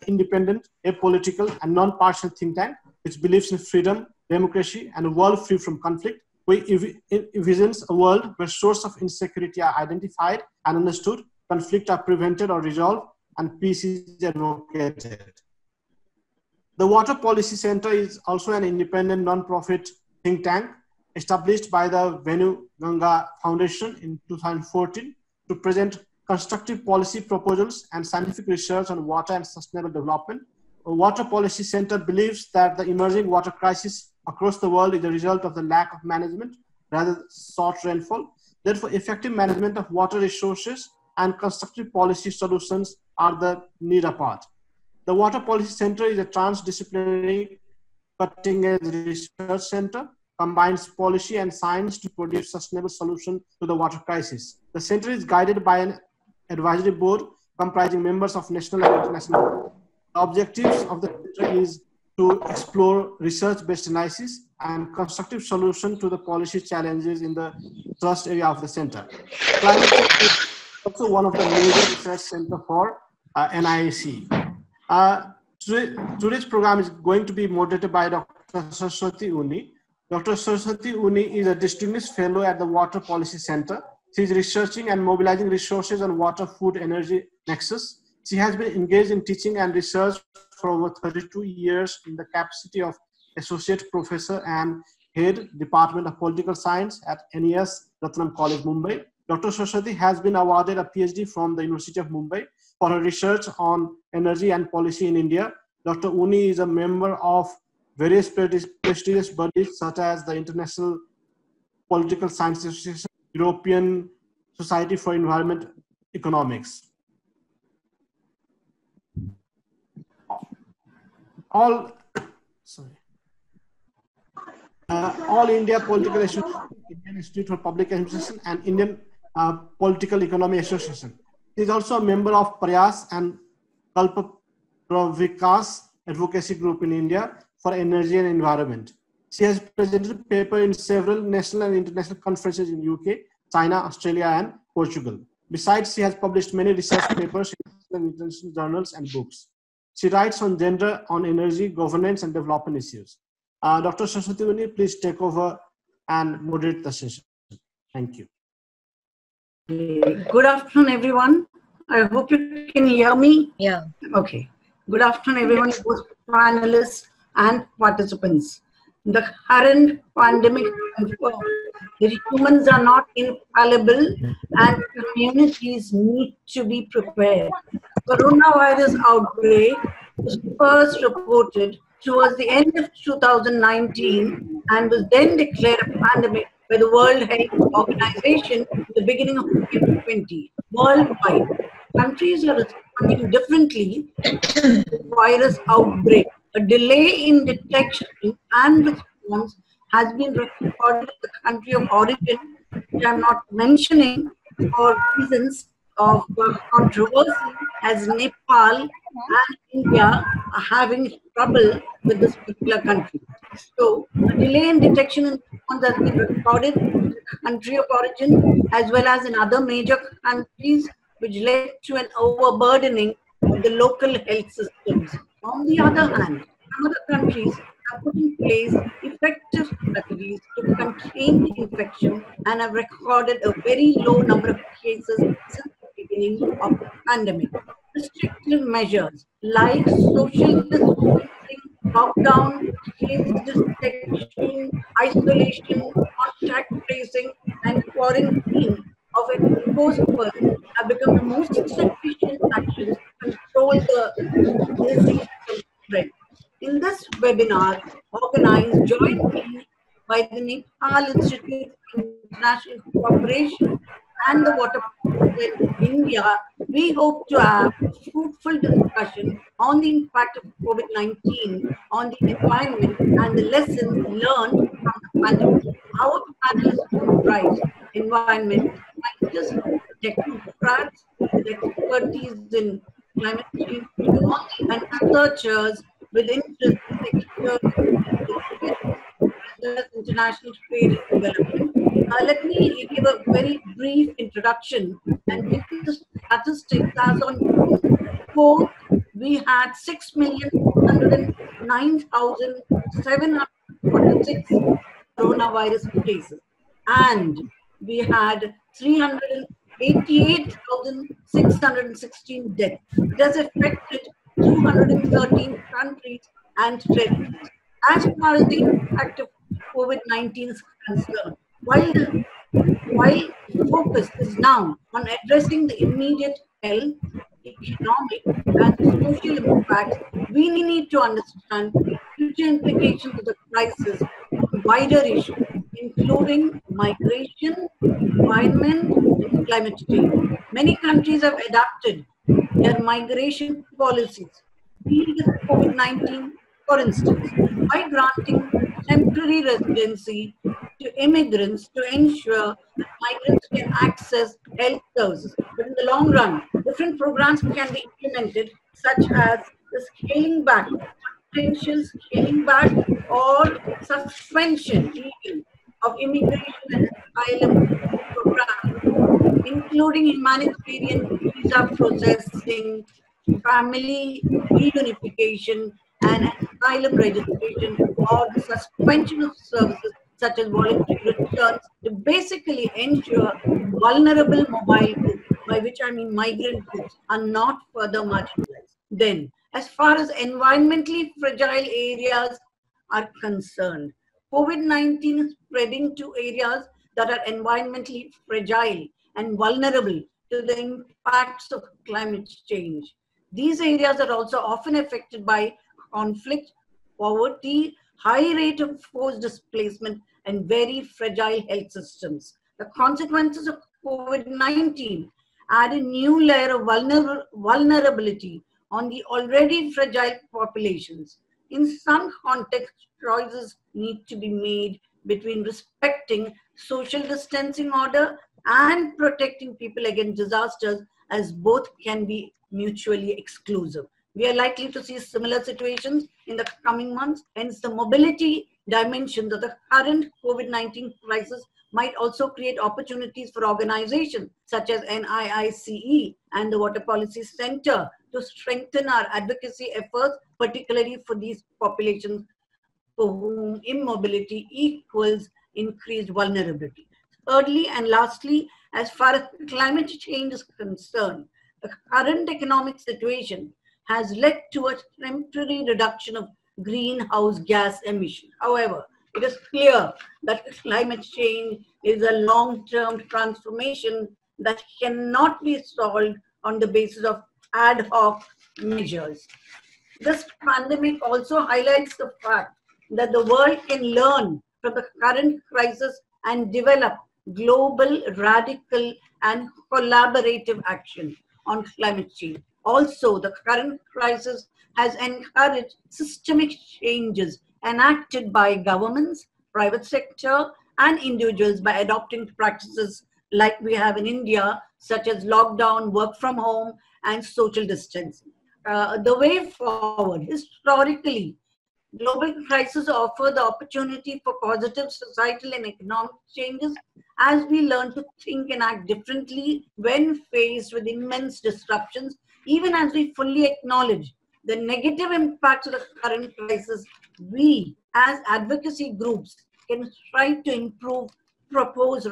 independent, apolitical, and non-partisan think tank which believes in freedom, democracy, and a world free from conflict. We envisions a world where sources of insecurity are identified and understood, conflict are prevented or resolved, and peace is advocated. The Water Policy Center is also an independent non-profit think tank established by the Venu Ganga Foundation in 2014 to present constructive policy proposals and scientific research on water and sustainable development. The Water Policy Center believes that the emerging water crisis across the world is a result of the lack of management rather than short rainfall. Therefore, effective management of water resources and constructive policy solutions are the needed part. The Water Policy Center is a transdisciplinary cutting-edge research center, combines policy and science to produce sustainable solutions to the water crisis. The center is guided by an advisory board comprising members of national and international. The objectives of the center is to explore research-based analysis and constructive solution to the policy challenges in the thrust area of the center. Climate change is also one of the major research center for NIAC. Today's program is going to be moderated by Dr. Saraswati Uni. Dr. Saraswati Uni is a distinguished fellow at the Water Policy Center. She is researching and mobilizing resources on water, food, energy nexus. She has been engaged in teaching and research for over 32 years in the capacity of Associate Professor and Head, Department of Political Science at NES Ratnam College, Mumbai. Dr. Saraswati has been awarded a PhD from the University of Mumbai for her research on energy and policy in India. Dr. Uni is a member of various prestigious bodies such as the International Political Science Association, European Society for Environment Economics. All India Political Association, Indian Institute for Public Administration, and Indian Political Economy Association. He is also a member of Prayas and Kalpa Pravikas advocacy group in India for energy and environment. She has presented paper in several national and international conferences in UK, China, Australia, and Portugal. Besides, she has published many research papers in international journals and books. She writes on gender, on energy, governance, and development issues. Dr. Saraswati Uni, please take over and moderate the session. Thank you. Good afternoon, everyone. I hope you can hear me. Yeah. Okay. Good afternoon, everyone, both panelists and participants. The current pandemic confirms that humans are not infallible and communities need to be prepared. Coronavirus outbreak was first reported towards the end of 2019 and was then declared a pandemic by the World Health Organization in the beginning of 2020. Worldwide, countries are responding differently to the virus outbreak. A delay in detection and response has been recorded in the country of origin, which I'm not mentioning for reasons of controversy, as Nepal and India are having trouble with this particular country. So, a delay in detection and response has been recorded in the country of origin as well as in other major countries, which led to an overburdening of the local health systems. On the other hand, some other countries have put in place effective strategies to contain the infection and have recorded a very low number of cases since the beginning of the pandemic. Restrictive measures like social distancing, lockdown, case detection, isolation, contact tracing, and quarantine of an exposed person have become the most sufficient actions to control the disease spread. In this webinar, organized jointly by the Nepal Institute of International Cooperation and the Water Policy in India, we hope to have a fruitful discussion on the impact of COVID-19 on the environment and the lessons learned from the pandemic. Our panelists comprise environment scientists, technocrats with expertise in climate change, and researchers with interest in international trade and development. Let me give a very brief introduction and give the statistics as on 4th we had 6,109,746 coronavirus cases, and we had 388,616 deaths. It has affected 213 countries and territories. As far as the impact of COVID-19 is concerned, while focus is now on addressing the immediate health, economic, and social impacts, we need to understand future implications of the crisis on wider issues, including migration, environment, and climate change. Many countries have adapted their migration policies, deal with COVID-19, for instance, by granting temporary residency to immigrants to ensure that migrants can access health services. But in the long run, different programs can be implemented, such as the scaling back, potential scaling back, or suspension even of immigration and asylum programs, including humanitarian visa processing, family reunification, and asylum registration, or the suspension of services such as voluntary returns, to basically ensure vulnerable mobile groups, by which I mean migrant groups, are not further marginalized. Then, as far as environmentally fragile areas are concerned, COVID-19 is spreading to areas that are environmentally fragile and vulnerable to the impacts of climate change. These areas are also often affected by conflict, poverty, high rate of forced displacement, and very fragile health systems. The consequences of COVID-19 add a new layer of vulnerability on the already fragile populations. In some contexts, choices need to be made between respecting social distancing order and protecting people against disasters, as both can be mutually exclusive. We are likely to see similar situations in the coming months. Hence, the mobility dimension of the current COVID-19 crisis might also create opportunities for organizations such as NIICE and the Water Policy Center to strengthen our advocacy efforts, particularly for these populations for whom immobility equals increased vulnerability. Thirdly and lastly, as far as climate change is concerned, the current economic situation has led to a temporary reduction of greenhouse gas emissions. However, it is clear that climate change is a long-term transformation that cannot be solved on the basis of ad hoc measures. This pandemic also highlights the fact that the world can learn from the current crisis and develop global, radical, and collaborative action on climate change. Also, the current crisis has encouraged systemic changes enacted by governments, private sector, and individuals by adopting practices like we have in India, such as lockdown, work from home, and social distancing. The way forward, historically, global crises offer the opportunity for positive societal and economic changes as we learn to think and act differently when faced with immense disruptions, even as we fully acknowledge the negative impacts of the current crisis. We, as advocacy groups, can strive to propose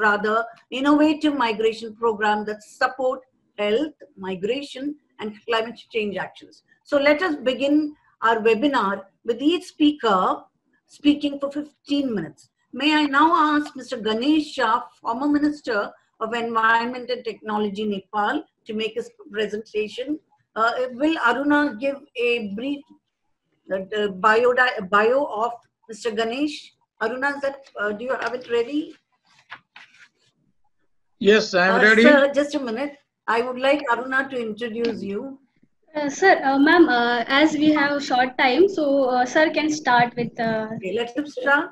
innovative migration programs that support health, migration, and climate change actions. So let us begin our webinar with each speaker speaking for 15 minutes. May I now ask Mr. Ganesh Shah, former Minister of Environment and Technology, Nepal, to make his presentation. Will Aruna give a brief bio of Mr. Ganesh? Aruna, do you have it ready? Yes, I am ready. Sir, just a minute. I would like Aruna to introduce you. Sir, ma'am, as we have short time, so sir can start with. Okay, let's start.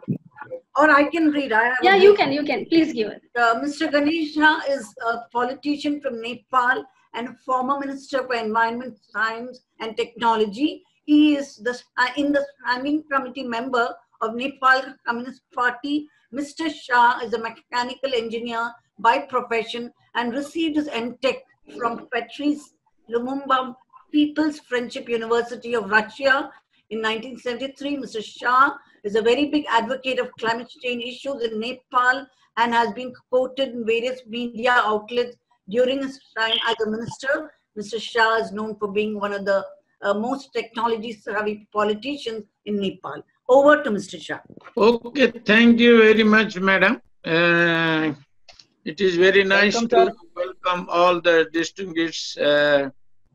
Or I can read. Yeah, you can. Please give it. Mr. Ganesh Shah is a politician from Nepal and former Minister for Environment, Science and Technology. He is the standing committee member of Nepal Communist Party. Mr. Shah is a mechanical engineer by profession and received his MTech from Patrice Lumumba People's Friendship University of Russia in 1973. Mr. Shah is a very big advocate of climate change issues in Nepal and has been quoted in various media outlets during his time as a minister. Mr. Shah is known for being one of the most technology-savvy politicians in Nepal. Over to Mr. Shah. Okay, thank you very much, madam. It is very nice to welcome all the distinguished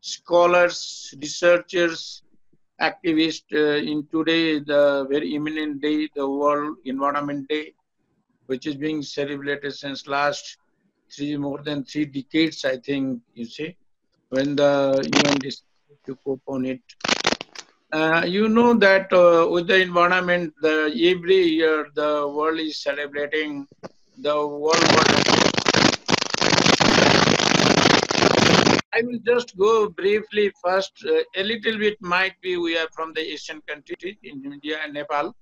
scholars, researchers, activists in today, the very imminent day, the World Environment Day, which is being celebrated since last more than 3 decades, I think, you see, when the UN decided to cope on it. You know that with the environment, every year the world is celebrating the World Water Day. I will just go briefly first. A little bit might be we are from the Asian country in India and Nepal.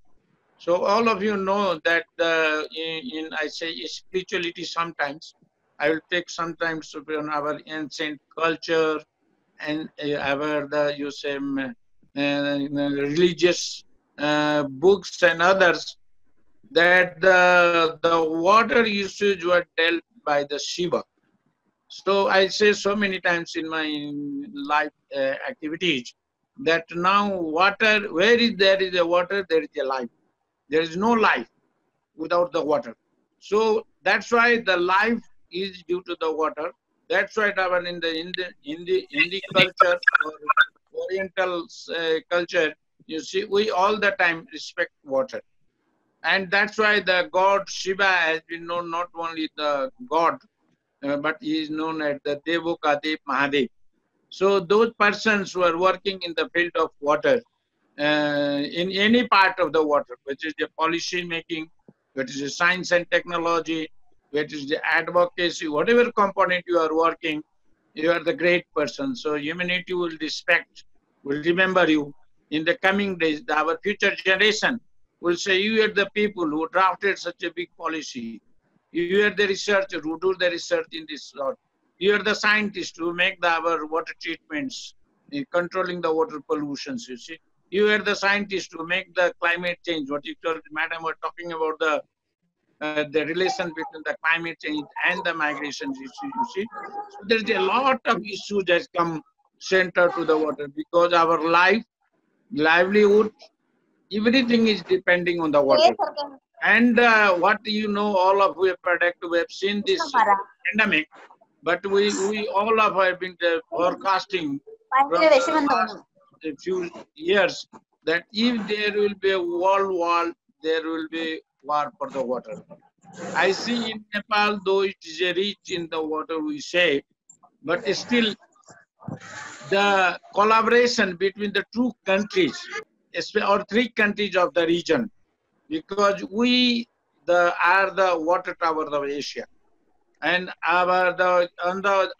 So all of you know that in I say spirituality sometimes. I will take sometimes on our ancient culture and our religious books and others, that the water usage were dealt by the Shiva. So I say so many times in my life activities that now water, there is a water, there is a life. There is no life without the water. So that's why the life is due to the water. That's why in the Indian culture or Oriental culture, you see, we all the time respect water. And that's why the god Shiva has been known not only the god, but he is known as the Devokadev Mahadev. So those persons who are working in the field of water, in any part of the water, which is the policy making, which is the science and technology, which is the advocacy, whatever component you are working, you are the great person. So humanity will respect, will remember you. In the coming days, our future generation will say, you are the people who drafted such a big policy. You are the researcher who do the research in this sort. You are the scientist who make our water treatments, controlling the water pollutions, you see. You are the scientist who make the climate change. What you told, madam, were talking about the relation between the climate change and the migration issue, you see. So there is a lot of issues that come center to the water because our life, livelihood, everything is depending on the water. And what you know, all of we have seen this pandemic, but we all of have been forecasting from a few years that if there will be a world war, there will be war for the water. I see in Nepal, though it is a rich in the water, we say, but still the collaboration between the two countries, or 3 countries of the region, because we are the water tower of Asia, and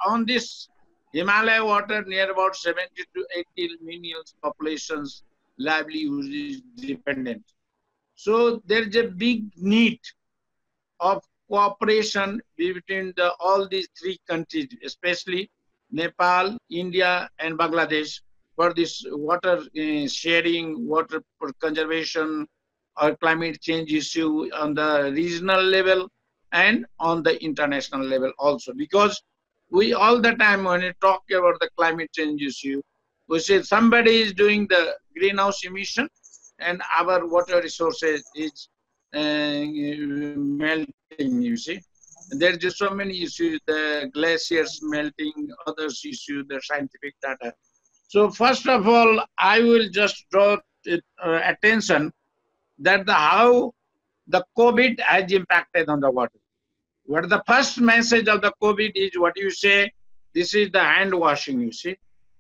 on this Himalaya water, near about 70 to 80 million populations livelihood is dependent. So there is a big need of cooperation between all these 3 countries, especially Nepal, India, and Bangladesh, for this water sharing, water conservation, or climate change issue on the regional level and on the international level also. Because we all the time when we talk about the climate change issue, we say somebody is doing the greenhouse emission and our water resources is melting, you see. There's just so many issues, the glaciers melting, others issues, the scientific data. So first of all, I will just draw attention that how the COVID has impacted on the water. What the first message of the COVID is what you say, this is the hand washing, you see.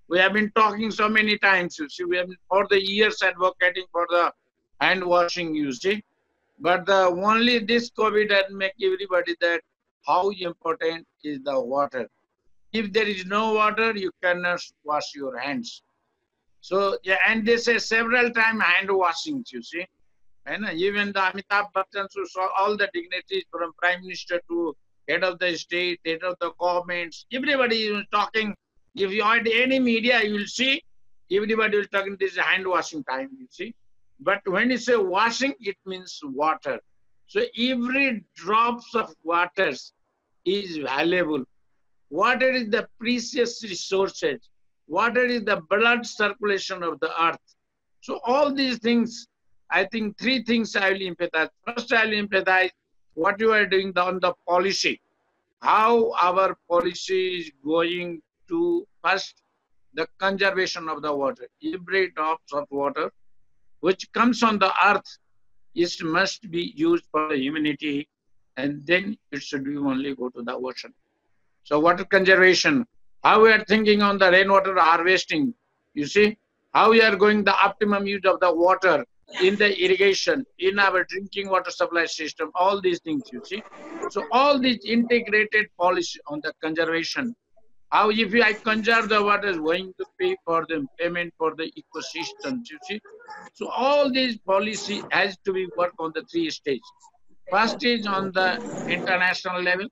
We have been talking so many times, you see, we have been for the years advocating for the hand washing, you see. But only this COVID has made everybody that how important is the water. If there is no water, you cannot wash your hands. So, yeah, and they say several times hand washings, you see. And even the Amitabh Bachchan, who saw all the dignitaries from Prime Minister to head of the state, head of the governments, everybody is talking If you are at any media, you will see everybody will talking this is hand washing time, you see. But when you say washing, it means water. So every drops of waters is valuable. Water is the precious resources. Water is the blood circulation of the earth. So all these things, I think three things I will empathize. First, I will empathize what you are doing on the policy. How our policy is going to first the conservation of the water. Every drops of water which comes on the earth must be used for the humanity, and then it should be only go to the ocean. So water conservation, how we are thinking on the rainwater harvesting, you see, how we are going the optimum use of the water in the irrigation, in our drinking water supply system, all these things, you see. So all these integrated policy on the conservation, how if I conserve the water is going to pay for the payment for the ecosystems, you see. So all these policy has to be worked on the three stages. First is on the international level.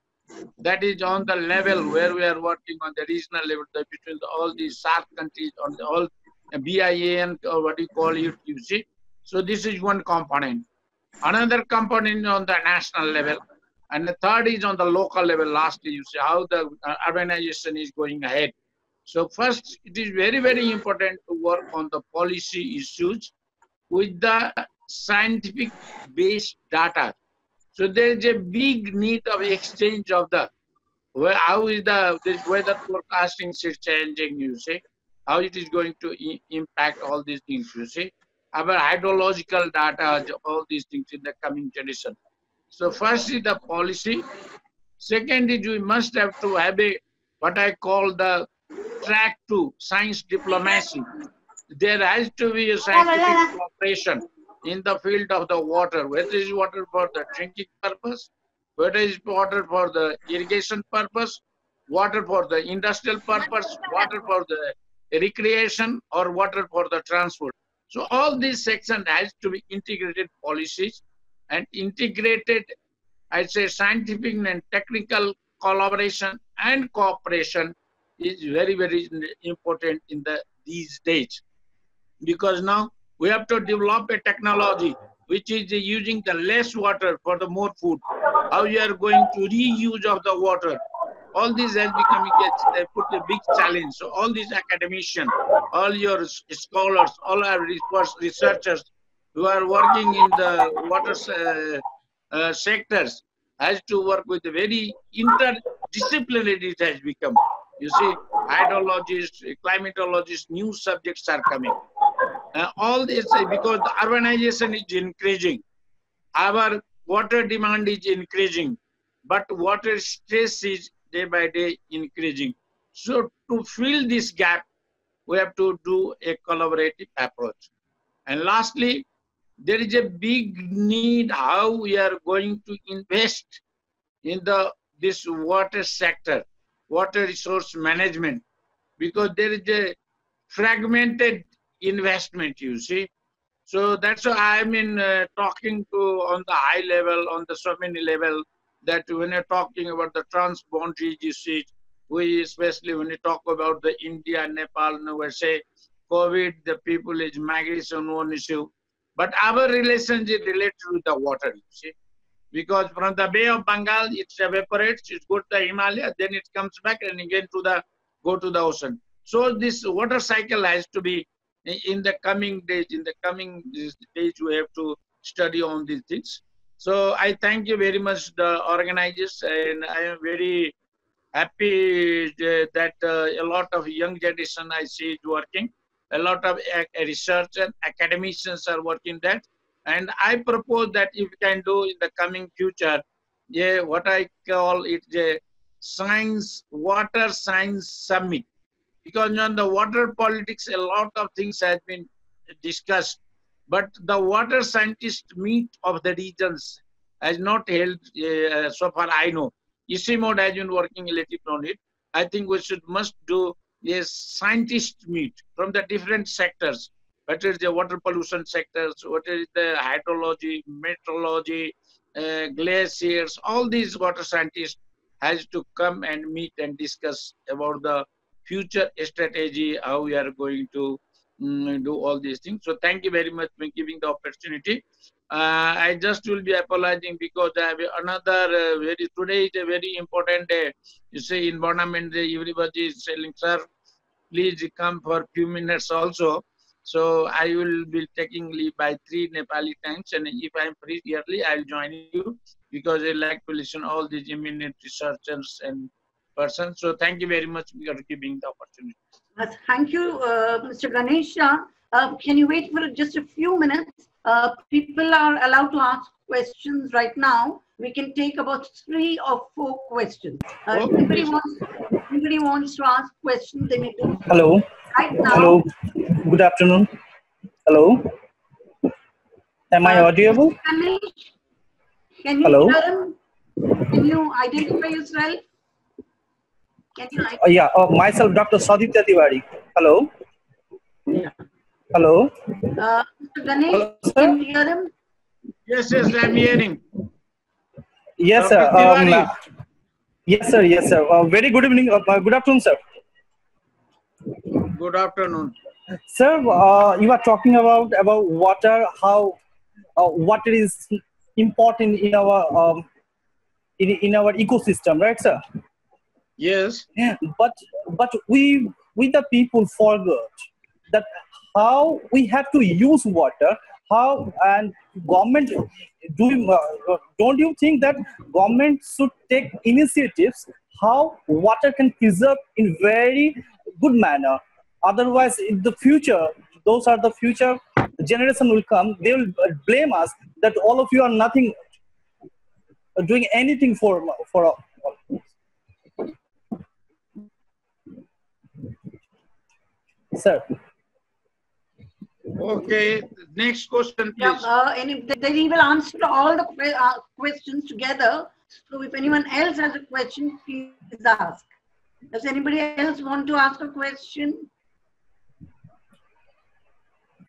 That is on the level where we are working on the regional level between all these SAARC countries, on the all BIAN or what you call it, you see. So this is one component. Another component on the national level. And the third is on the local level. Lastly, you see how the urbanization is going ahead. So first, it is very, very important to work on the policy issues with the scientific based data. So there is a big need of exchange of the, how is the this weather forecasting is changing, you see, how it is going to impact all these things, you see, our hydrological data, all these things in the coming generation. So first is the policy. Second is we must have to have a, what I call the track to science diplomacy. There has to be a scientific cooperation in the field of the water, whether it is water for the drinking purpose, whether it is water for the irrigation purpose, water for the industrial purpose, water for the recreation, or water for the transport. So all these sections has to be integrated policies, and integrated, I'd say, scientific and technical collaboration and cooperation is very, very important in these days. Because now we have to develop a technology which is using the less water for the more food. How you are going to reuse of the water. All this has become put a big challenge. So all these academicians, all your scholars, all our researchers who are working in the water sectors has to work with a very interdisciplinary it has become. You see, hydrologists, climatologists, new subjects are coming. All this because the urbanization is increasing. Our water demand is increasing, but water stress is day by day increasing. So to fill this gap, we have to do a collaborative approach. And lastly, there is a big need how we are going to invest in this water sector, water resource management, because there is a fragmented investment, you see. So that's why I mean talking to on the high level, on the so many level, that when you're talking about the transboundary, you see, we especially when you talk about the India, Nepal, we say COVID, the people is migration one issue. But our relationship related to the water, you see. Because from the Bay of Bengal, it evaporates, it goes to the Himalaya, then it comes back and again go to the ocean. So this water cycle has to be in the coming days, we have to study on these things. So I thank you very much, the organizers, and I am very happy that a lot of young generation I see is working. A lot of research and academicians are working that. And I propose that if we can do in the coming future, what I call it a water science summit. Because on the water politics, a lot of things have been discussed. But the water scientist meet of the regions has not held, so far I know. ICIMOD has been working a little on it. I think we must do a scientist meet from the different sectors. What is the water pollution sectors, what is the hydrology, meteorology, glaciers, all these water scientists has to come and meet and discuss about the future strategy, how we are going to do all these things. So thank you very much for giving the opportunity. I just will be apologizing because I have another today is a very important day. You see, Environment Day, everybody is telling, sir, please come for a few minutes also. So I will be taking leave by 3 Nepali times, and if I am free early, I will join you because I like to listen all these eminent researchers and persons. So thank you very much for giving the opportunity. Thank you, Mr. Ganesha. Can you wait for just a few minutes? People are allowed to ask questions right now. We can take about 3 or 4 questions. If anybody wants to ask questions, they may do. Hello. Right now. Hello. Good afternoon. Hello. Am I audible? Ganesh, can you Hello. hear him? Can you identify yourself? Can you Yeah, myself, Dr. Saditya Tiwari. Hello. Yeah. Hello. Mr. Ganesh, Hello, sir? can you hear him? Yes, yes, I am hearing. Yes, Dr. sir. Tiwari. Yes, sir. Yes, sir. Very good evening. Good afternoon, sir. Good afternoon. Sir, you are talking about water, how water is important in our in our ecosystem, right, sir? Yes. But we the people forgot that how we have to use water, how, and government don't you think that government should take initiatives how water can preserve in very good manner? Otherwise, in the future, those are the future generation will come, they will blame us that all of you are nothing doing anything for sir. Okay, next question, please. Yeah, and if they will answer all the questions together. So if anyone else has a question, please ask. Does anybody else want to ask a question?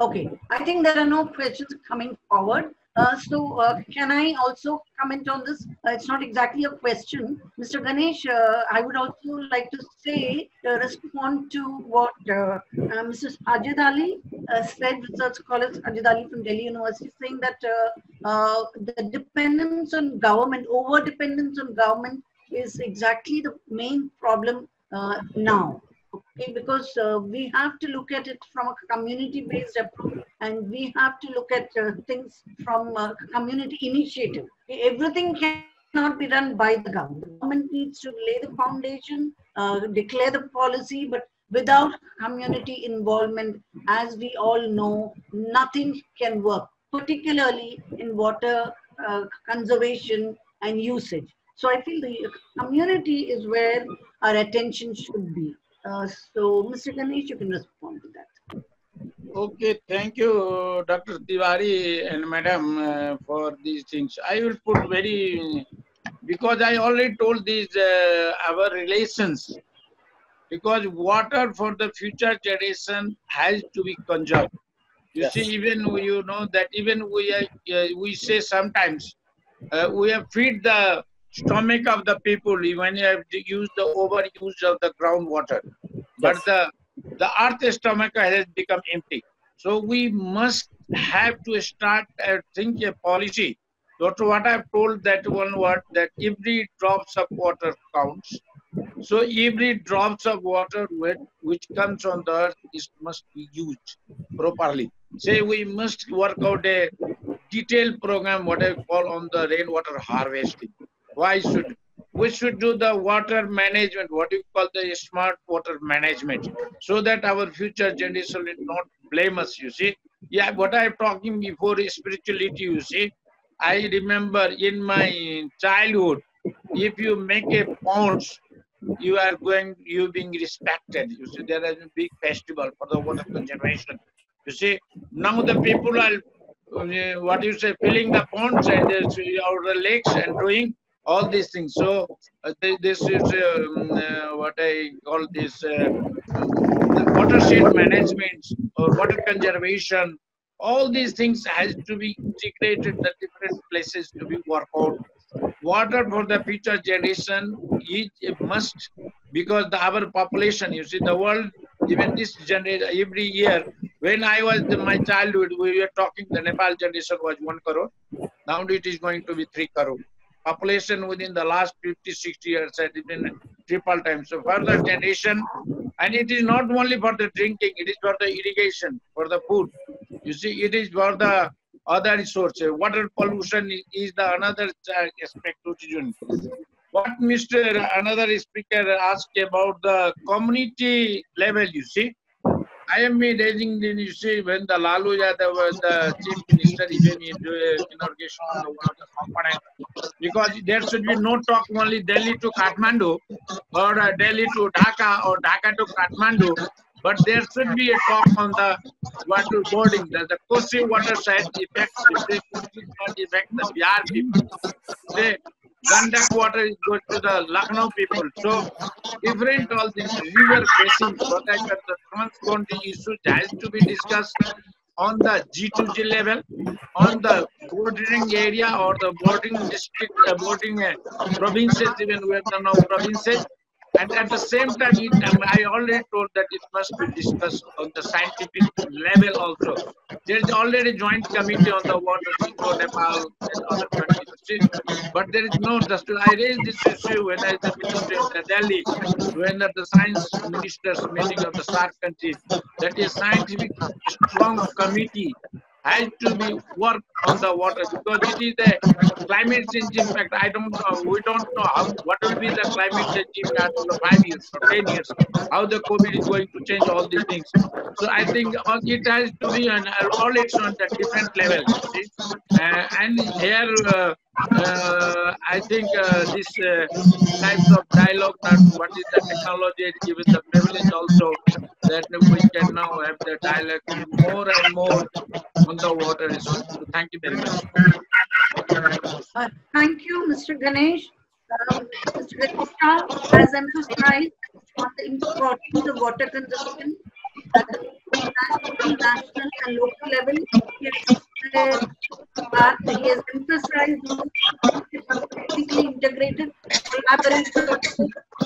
Okay, I think there are no questions coming forward. Can I also comment on this? It's not exactly a question. Mr. Ganesh, I would also like to say, respond to what Mrs. Ajid Ali said, research scholar Ajid Ali from Delhi University, saying that the dependence on government, over-dependence on government is exactly the main problem now. Okay, because we have to look at it from a community-based approach, and we have to look at things from a community initiative. Everything cannot be done by the government. The government needs to lay the foundation, declare the policy, but without community involvement, as we all know, nothing can work, particularly in water conservation and usage. So I feel the community is where our attention should be. So, Mr. Ganesh, you can respond to that. Okay, thank you, Dr. Tiwari and Madam, for these things. I will put because I already told these our relations. Because water for the future generation has to be conserved. You see, even you know that even we say sometimes we have feed the stomach of the people when you have to use the overuse of the groundwater, but the earth stomach has become empty. So we must have to start think a policy. Doctor, what I've told that one word, that every drops of water counts. So every drops of water which comes on the earth must be used properly. Say we must work out a detailed program, what I call on the rainwater harvesting. Why should we should do the water management, what you call the smart water management, so that our future generation will not blame us, you see. Yeah, what I'm talking before is spirituality, you see. I remember in my childhood, if you make a pond, you being respected. You see, there is a big festival for the water conservation. You see, now the people are filling the ponds and the lakes and doing all these things. So this is what I call this watershed management or water conservation. All these things has to be integrated in the different places to be worked out. Water for the future generation, it must because our population, you see, the world, even this generation, every year, when I was in my childhood, we were talking, the Nepal generation was 1 crore. Now it is going to be 3 crore. Population within the last 50, 60 years has been triple times. So for the generation, and it is not only for the drinking, it is for the irrigation, for the food. You see, it is for the other resources. Water pollution is the another aspect which is unique. What another speaker asked about the community level, you see. I am raising, you see, when the Lalu Yadav was the chief minister, even into inauguration of the water component, because there should be no talk only Delhi to Kathmandu or Delhi to Dhaka or Dhaka to Kathmandu, but there should be a talk on the water boarding, the Kosi waterside effects, they should not affect the Bihar people. Say, Gandak water is going to the Lucknow people. So, different all these river basin protection, the transboundary issues has to be discussed on the G2G level, on the bordering area or the bordering district, bordering provinces, even we have now provinces. And at the same time, I already told that it must be discussed on the scientific level also. There is already a joint committee on the water for Nepal and other countries. But there is no, just I raised this issue when I was the minister of Delhi, when at the science ministers meeting of the SAARC countries, that a scientific strong committee has to be work on the water, because it is the climate change impact. I don't know, we don't know how, what will be the climate change impact in 5 years or 10 years, how the COVID is going to change all these things. So I think it has to be on all it's on the different level. And here I think this types of dialogue, what is the technology, given the privilege also, that we can now have the dialogue more and more on the water issue. So thank you very much. Thank you, Mr. Ganesh. Mr. Ganesh has emphasized on the importance of water consumption at the national and local level. He has emphasized politically integrated collaboration,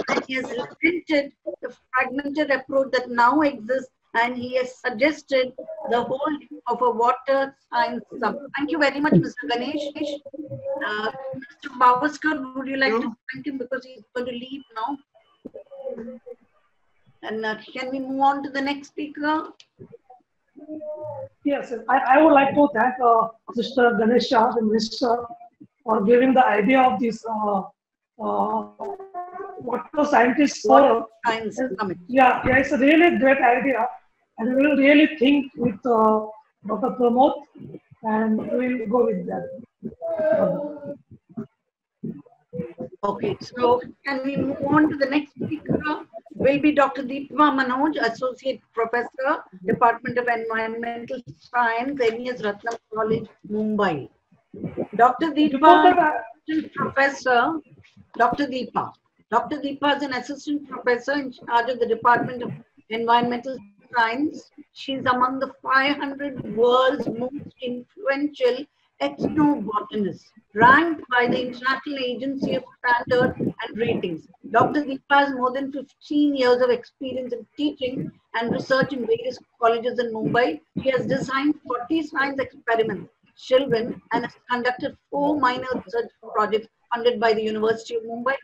and he has resented the fragmented approach that now exists, and he has suggested the whole of a water science sub. Thank you very much, Mr. Ganesh. Mr. Bavaskar, would you like to thank him because he's going to leave now? And can we move on to the next speaker? Yes, I would like to thank Mr. Ganesha, the minister, for giving the idea of this water scientists. Science summit. Yeah, it's a really great idea, and we will really think with Dr. Pramod, and we will go with that. Okay, so can we move on to the next speaker? Will be Dr. Deepa Manoj, Associate Professor, Department of Environmental Science, MES Ratnam College, Mumbai. Dr. Deepa, Professor, Dr. Deepa. Dr. Deepa is an Assistant Professor in charge of the Department of Environmental Science. She is among the 500 world's most influential ethnobotanists, ranked by the International Agency of Standard and Ratings. Dr. Deepa has more than 15 years of experience in teaching and research in various colleges in Mumbai. She has designed 40 science experiments, children, and has conducted 4 minor research projects funded by the University of Mumbai.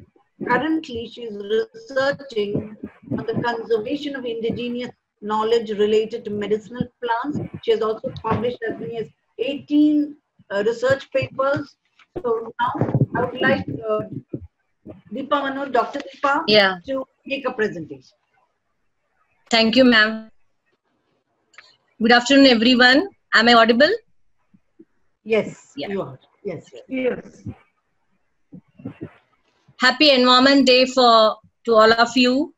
Currently, she is researching on the conservation of indigenous knowledge related to medicinal plants. She has also published as many as 18 research papers. So now I would like Deepa Manoj, Dr. Deepa, to make a presentation. Thank you, ma'am. Good afternoon, everyone. Am I audible? Yes, you are. Yes. Happy Environment Day to all of you.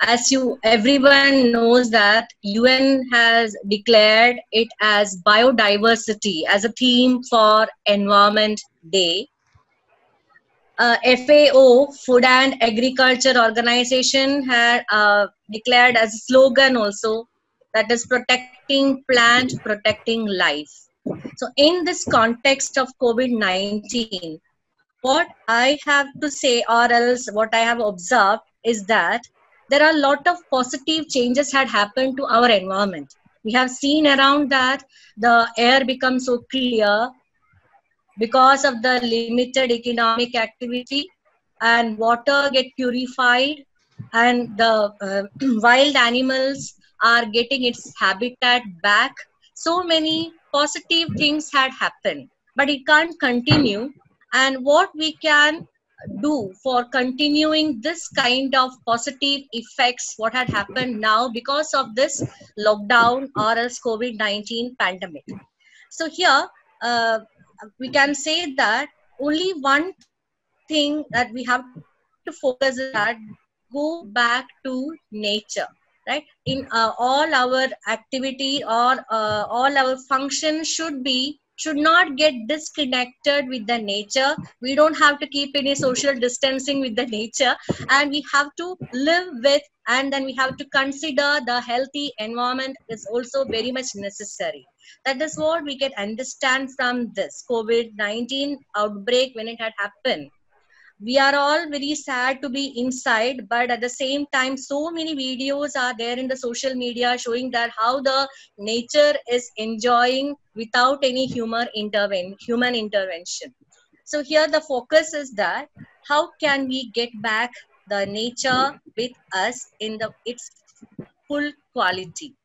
As everyone knows that UN has declared it as biodiversity as a theme for Environment Day. FAO, Food and Agriculture Organization, had declared as a slogan also, that is protecting plant, protecting life. So in this context of COVID-19, what I have to say, or else what I have observed, is that there are a lot of positive changes had happened to our environment. We have seen around that the air becomes so clear because of the limited economic activity, and water get purified, and the wild animals are getting its habitat back. So many positive things had happened, but it can't continue. And what we can do for continuing this kind of positive effects, what had happened now because of this lockdown or else COVID-19 pandemic. So here, we can say that only one thing that we have to focus is that go back to nature, right? In all our activity or all our functions should not get disconnected with the nature. We don't have to keep any social distancing with the nature, and we have to live with, and then we have to consider the healthy environment is also very much necessary. That is what we can understand from this COVID-19 outbreak when it had happened. We are all very sad to be inside, but at the same time, so many videos are there in the social media showing that how the nature is enjoying without any human intervention. So here the focus is that how can we get back the nature with us in its full quality.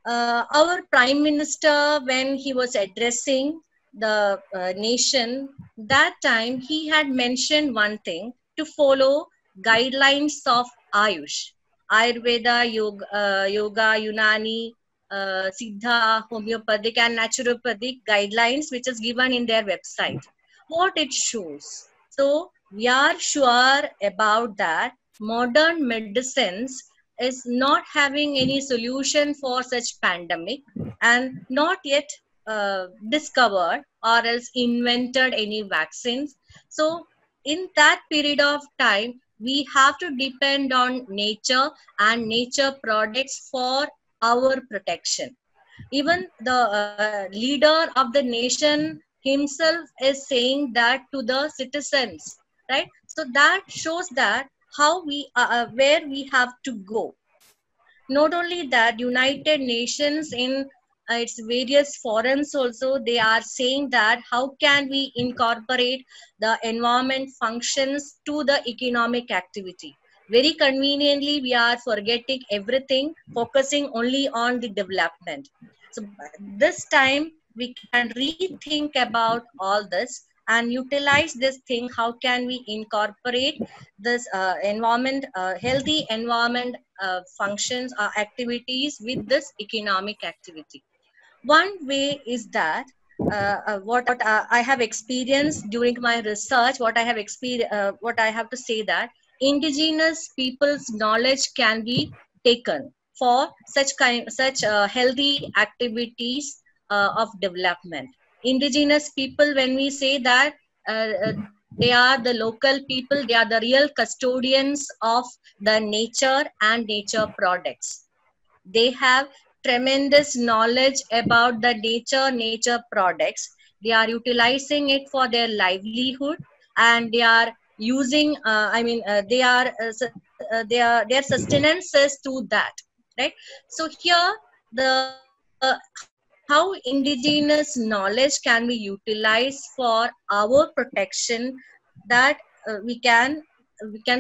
Our Prime Minister, when he was addressing the nation, that time he had mentioned one thing: to follow guidelines of Ayush, Ayurveda, Yoga, Unani, Siddha, homeopathic and naturopathic guidelines, which is given in their website. What it shows. So we are sure about that modern medicines is not having any solution for such pandemic, and not yet discovered or else invented any vaccines. So in that period of time, we have to depend on nature and nature products for our protection. Even the leader of the nation himself is saying that to the citizens, right? So that shows that how we where we have to go. Not only that, United Nations in its various forums also, they are saying that how can we incorporate the environment functions to the economic activity. Very conveniently, we are forgetting everything, focusing only on the development. So this time we can rethink about all this and utilize this thing. How can we incorporate this environment, healthy environment functions or activities with this economic activity? One way is that what I have experienced during my research, what I have to say that indigenous people's knowledge can be taken for such healthy activities of development. Indigenous people, when we say that they are the local people, they are the real custodians of the nature and nature products. They have tremendous knowledge about the nature products. They are utilizing it for their livelihood, and they are using their sustenance is to that, right? So here the how indigenous knowledge can be utilized for our protection, that we can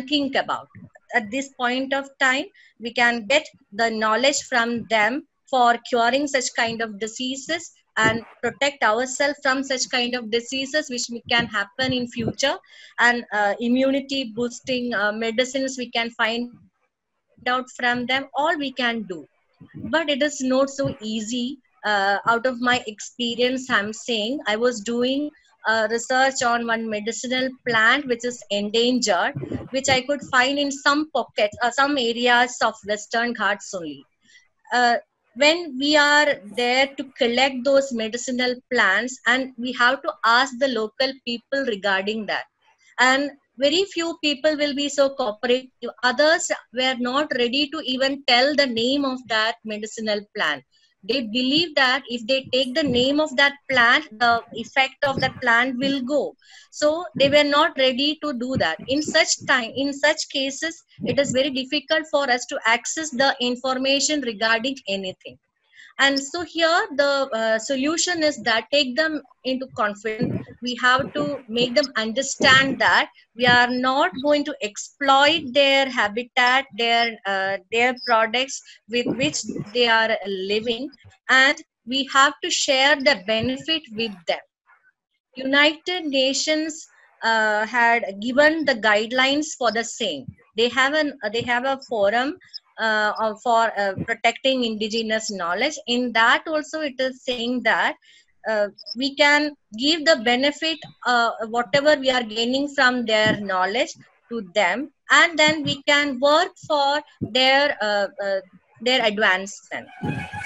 think about. At this point of time, we can get the knowledge from them for curing such kind of diseases and protect ourselves from such kind of diseases which can happen in future, and immunity boosting medicines we can find out from them. All we can do, but it is not so easy. Out of my experience, I'm saying, I was doing research on one medicinal plant which is endangered, which I could find in some pockets, some areas of Western Ghats only. When we are there to collect those medicinal plants, and we have to ask the local people regarding that, and very few people will be so cooperative. Others were not ready to even tell the name of that medicinal plant. They believe that if they take the name of that plant, the effect of that plant will go. So they were not ready to do that. In such cases, it is very difficult for us to access the information regarding anything. And so here the solution is that take them into confidence. We have to make them understand that we are not going to exploit their habitat, their products with which they are living, and we have to share the benefit with them. United Nations had given the guidelines for the same. They have a forum for protecting indigenous knowledge. In that also it is saying that we can give the benefit whatever we are gaining from their knowledge to them, and then we can work for their advancement.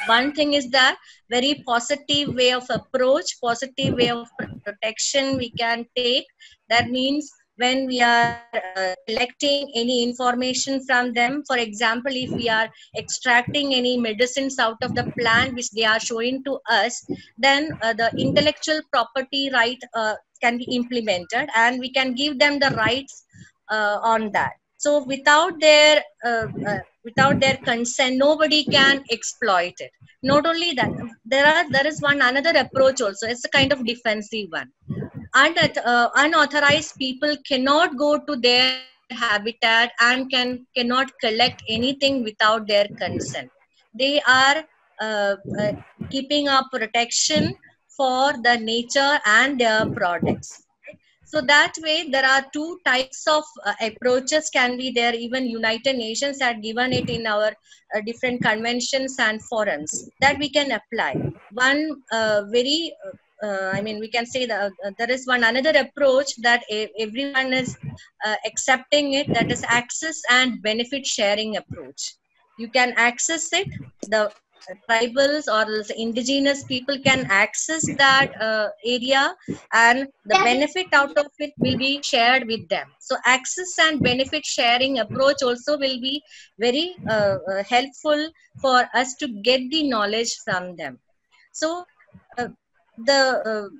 One thing is that very positive way of approach, positive way of protection we can take. That means when we are collecting any information from them, for example, if we are extracting any medicines out of the plant which they are showing to us, then the intellectual property right can be implemented, and we can give them the rights on that. So without their consent, nobody can exploit it. Not only that, there is one another approach also. It's a kind of defensive one. Unauthorized people cannot go to their habitat and cannot collect anything without their consent. They are keeping up protection for the nature and their products. So that way, there are two types of approaches can be there. Even United Nations had given it in our different conventions and forums that we can apply. One we can say that there is one another approach that everyone is accepting it, that is access and benefit sharing approach. You can access it, the tribals or the indigenous people can access that area, and the benefit out of it will be shared with them. So access and benefit sharing approach also will be very helpful for us to get the knowledge from them. So the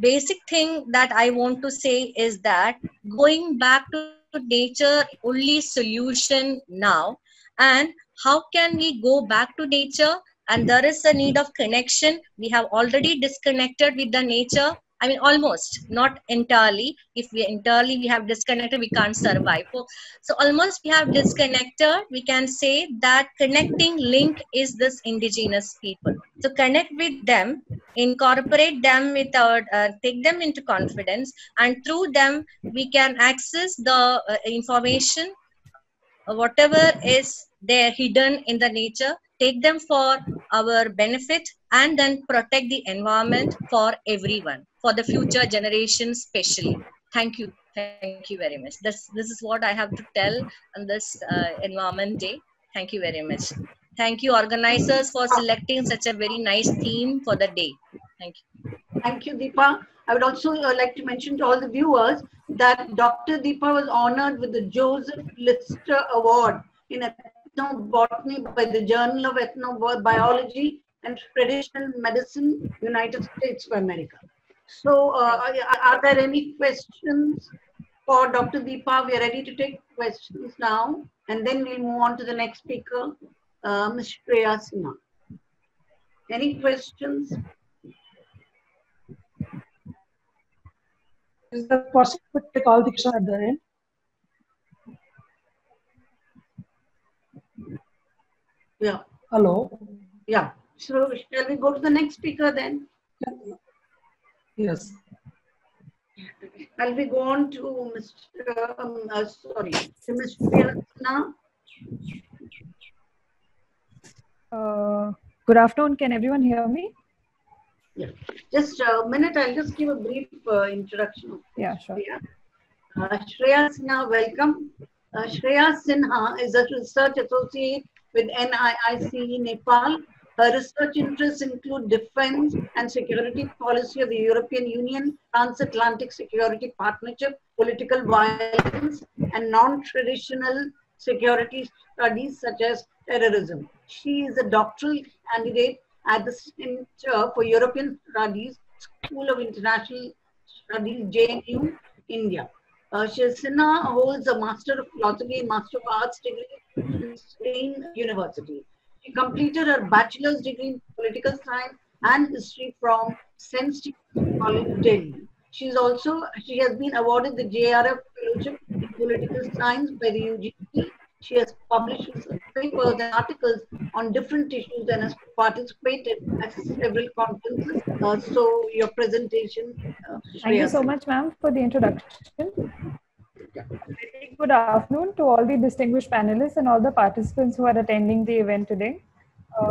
basic thing that I want to say is that going back to nature only solution now. And how can we go back to nature? And there is a need of connection. We have already disconnected with the nature. I mean, almost, not entirely. If we entirely have disconnected, we can't survive. So almost we have disconnected. We can say that connecting link is this indigenous people. So connect with them, incorporate them with our, take them into confidence, and through them we can access the information, whatever is there hidden in the nature, take them for our benefit, and then protect the environment for everyone, for the future generations especially. Thank you. Thank you very much. This is what I have to tell on this Environment Day. Thank you very much. Thank you, organizers, for selecting such a very nice theme for the day. Thank you. Thank you, Deepa. I would also like to mention to all the viewers that Dr. Deepa was honored with the Joseph Lister Award in ethnobotany by the Journal of Ethnobiology and Traditional Medicine, United States of America. So are there any questions for Dr. Deepa? We are ready to take questions now, and then we'll move on to the next speaker, Ms. Shreya Sinha. Any questions? Is that possible to take all the questions at the end? Yeah. Hello. Yeah. So shall we go to the next speaker then? Yes. Shall we go on to Mr. Ms. Shreya Sinha? Good afternoon. Can everyone hear me? Yeah. Just a minute. I'll just give a brief introduction. Yeah, sure. Shreya Sinha, welcome. Shreya Sinha is a research associate with NIIC Nepal. Her research interests include defense and security policy of the European Union, transatlantic security partnership, political violence, and non-traditional security studies such as terrorism. She is a doctoral candidate at the Center for European Studies, School of International Studies, JNU, India. Sinha holds a Master of Philosophy and Master of Arts degree from Spain University. She completed her bachelor's degree in political science and history from St. Stephen's College, Delhi. She has been awarded the JRF Fellowship in Political Science by the UGC. She has published research papers and articles on different issues and has participated at several conferences. So your presentation. Thank you so much, ma'am, for the introduction. Very good afternoon to all the distinguished panelists and all the participants who are attending the event today.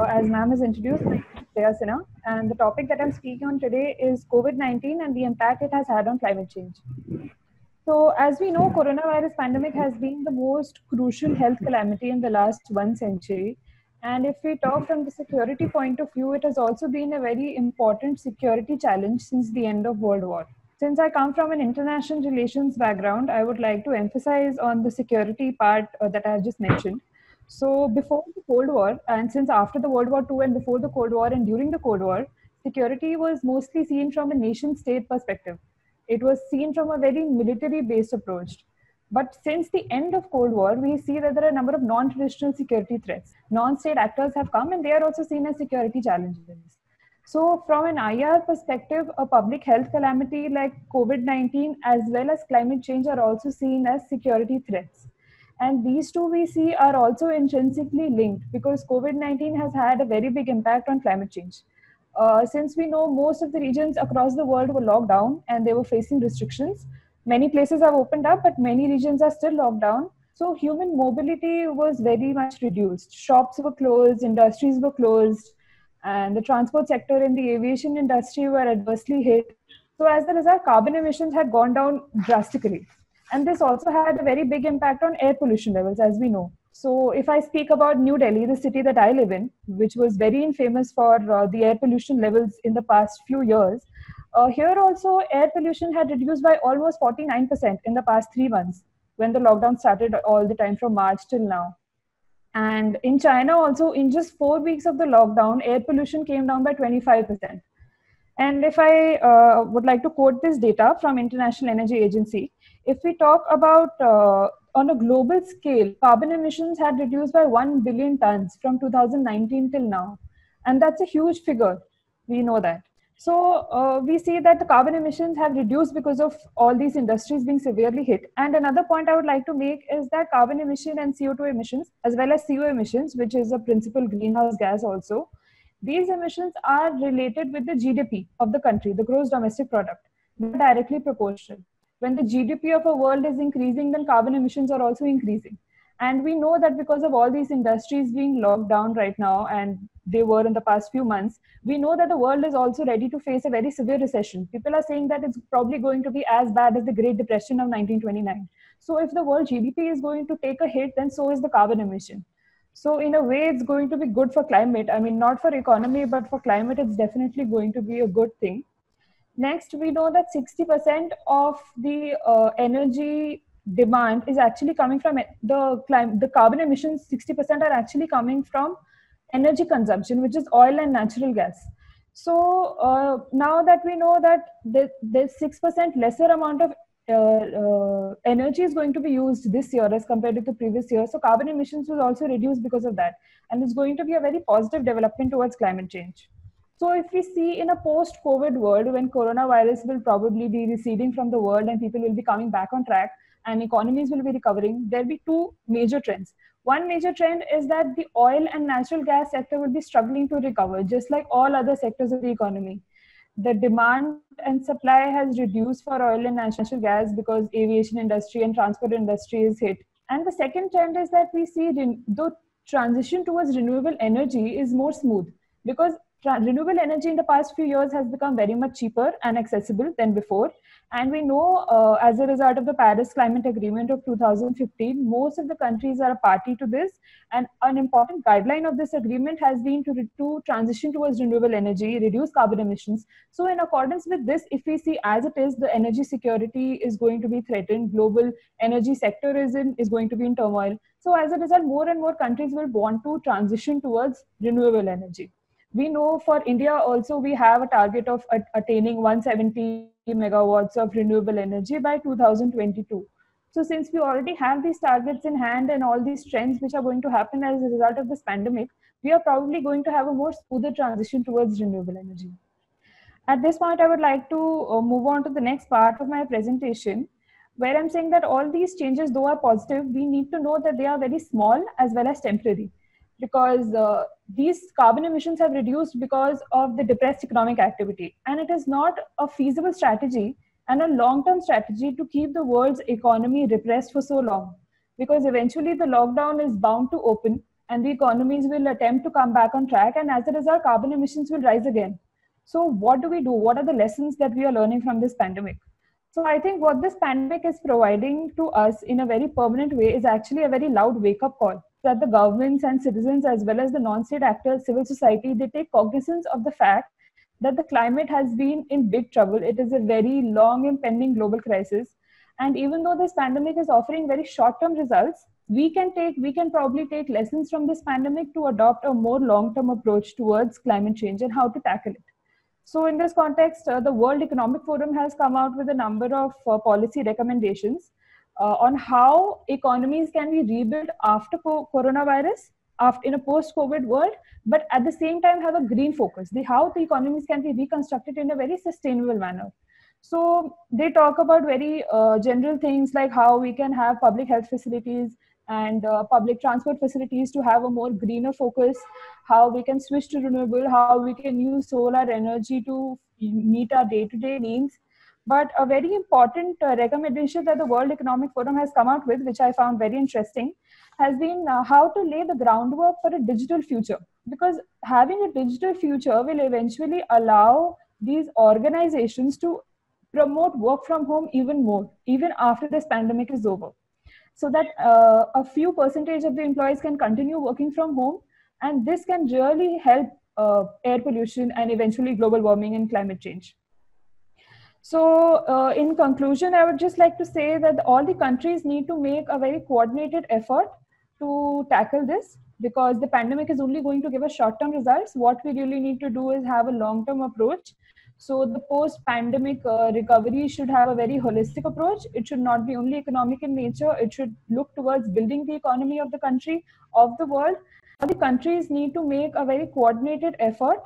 As ma'am has introduced, my name is Shreya Sinha, and the topic that I'm speaking on today is COVID-19 and the impact it has had on climate change. So as we know, coronavirus pandemic has been the most crucial health calamity in the last 1 century. And if we talk from the security point of view, it has also been a very important security challenge since the end of World War. Since I come from an international relations background, I would like to emphasize on the security part that I have just mentioned. So before the Cold War, and since after the World War II and before the Cold War and during the Cold War, security was mostly seen from a nation state perspective. It was seen from a very military-based approach. But since the end of Cold War, we see that there are a number of non-traditional security threats. Non-state actors have come and they are also seen as security challenges. So from an IR perspective, a public health calamity like COVID-19 as well as climate change are also seen as security threats. And these two we see are also intrinsically linked because COVID-19 has had a very big impact on climate change. Since we know most of the regions across the world were locked down and they were facing restrictions, many places have opened up, but many regions are still locked down. So human mobility was very much reduced. Shops were closed, industries were closed, and the transport sector and the aviation industry were adversely hit. So as a result, carbon emissions had gone down drastically. And this also had a very big impact on air pollution levels, as we know. So if I speak about New Delhi, the city that I live in, which was very infamous for the air pollution levels in the past few years, here also air pollution had reduced by almost 49% in the past 3 months when the lockdown started all the time from March till now. And in China also, in just 4 weeks of the lockdown, air pollution came down by 25%. And if I would like to quote this data from International Energy Agency, if we talk about on a global scale, carbon emissions had reduced by 1 billion tons from 2019 till now. And that's a huge figure. We know that. So we see that the carbon emissions have reduced because of all these industries being severely hit. And another point I would like to make is that carbon emission and CO2 emissions, as well as CO emissions, which is a principal greenhouse gas also, these emissions are related with the GDP of the country, the gross domestic product. They're directly proportional. When the GDP of a world is increasing, then carbon emissions are also increasing. And we know that because of all these industries being locked down right now, and they were in the past few months, we know that the world is also ready to face a very severe recession. People are saying that it's probably going to be as bad as the Great Depression of 1929. So if the world GDP is going to take a hit, then so is the carbon emission. So in a way, it's going to be good for climate. I mean, not for economy, but for climate, it's definitely going to be a good thing. Next, we know that 60% of the energy demand is actually coming from the carbon emissions. 60% are actually coming from energy consumption, which is oil and natural gas. So now that we know that there's 6% lesser amount of energy is going to be used this year as compared to the previous year. So carbon emissions will also reduce because of that. And it's going to be a very positive development towards climate change. So if we see in a post-COVID world, when coronavirus will probably be receding from the world and people will be coming back on track and economies will be recovering, there'll be two major trends. One major trend is that the oil and natural gas sector will be struggling to recover, just like all other sectors of the economy. The demand and supply has reduced for oil and natural gas because aviation industry and transport industry is hit. And the second trend is that we see the transition towards renewable energy is more smooth because renewable energy in the past few years has become very much cheaper and accessible than before. And we know as a result of the Paris Climate Agreement of 2015, most of the countries are a party to this. And an important guideline of this agreement has been to transition towards renewable energy, reduce carbon emissions. So in accordance with this, if we see as it is, the energy security is going to be threatened. Global energy sector is going to be in turmoil. So as a result, more and more countries will want to transition towards renewable energy. We know for India also we have a target of attaining 170 megawatts of renewable energy by 2022. So since we already have these targets in hand and all these trends which are going to happen as a result of this pandemic, we are probably going to have a more smoother transition towards renewable energy. At this point, I would like to move on to the next part of my presentation, where I'm saying that all these changes, though are positive, we need to know that they are very small as well as temporary, because these carbon emissions have reduced because of the depressed economic activity. And it is not a feasible strategy and a long-term strategy to keep the world's economy repressed for so long, because eventually the lockdown is bound to open and the economies will attempt to come back on track, and as a result, carbon emissions will rise again. So what do we do? What are the lessons that we are learning from this pandemic? So I think what this pandemic is providing to us in a very permanent way is actually a very loud wake-up call, that the governments and citizens as well as the non-state actors, civil society, they take cognizance of the fact that the climate has been in big trouble. It is a very long impending global crisis. And even though this pandemic is offering very short-term results, we can probably take lessons from this pandemic to adopt a more long-term approach towards climate change and how to tackle it. So in this context, the World Economic Forum has come out with a number of policy recommendations on how economies can be rebuilt after coronavirus, in a post-COVID world, but at the same time have a green focus. How the economies can be reconstructed in a very sustainable manner. So they talk about very general things like how we can have public health facilities and public transport facilities to have a more greener focus, how we can switch to renewable, how we can use solar energy to meet our day-to-day needs. But a very important recommendation that the World Economic Forum has come out with, which I found very interesting, has been how to lay the groundwork for a digital future. Because having a digital future will eventually allow these organizations to promote work from home even more, even after this pandemic is over. So that a few percentage of the employees can continue working from home, and this can really help air pollution and eventually global warming and climate change. So in conclusion, I would just like to say that all the countries need to make a very coordinated effort to tackle this, because the pandemic is only going to give us short-term results. What we really need to do is have a long-term approach. So the post-pandemic recovery should have a very holistic approach. It should not be only economic in nature. It should look towards building the economy of the country, of the world. All the countries need to make a very coordinated effort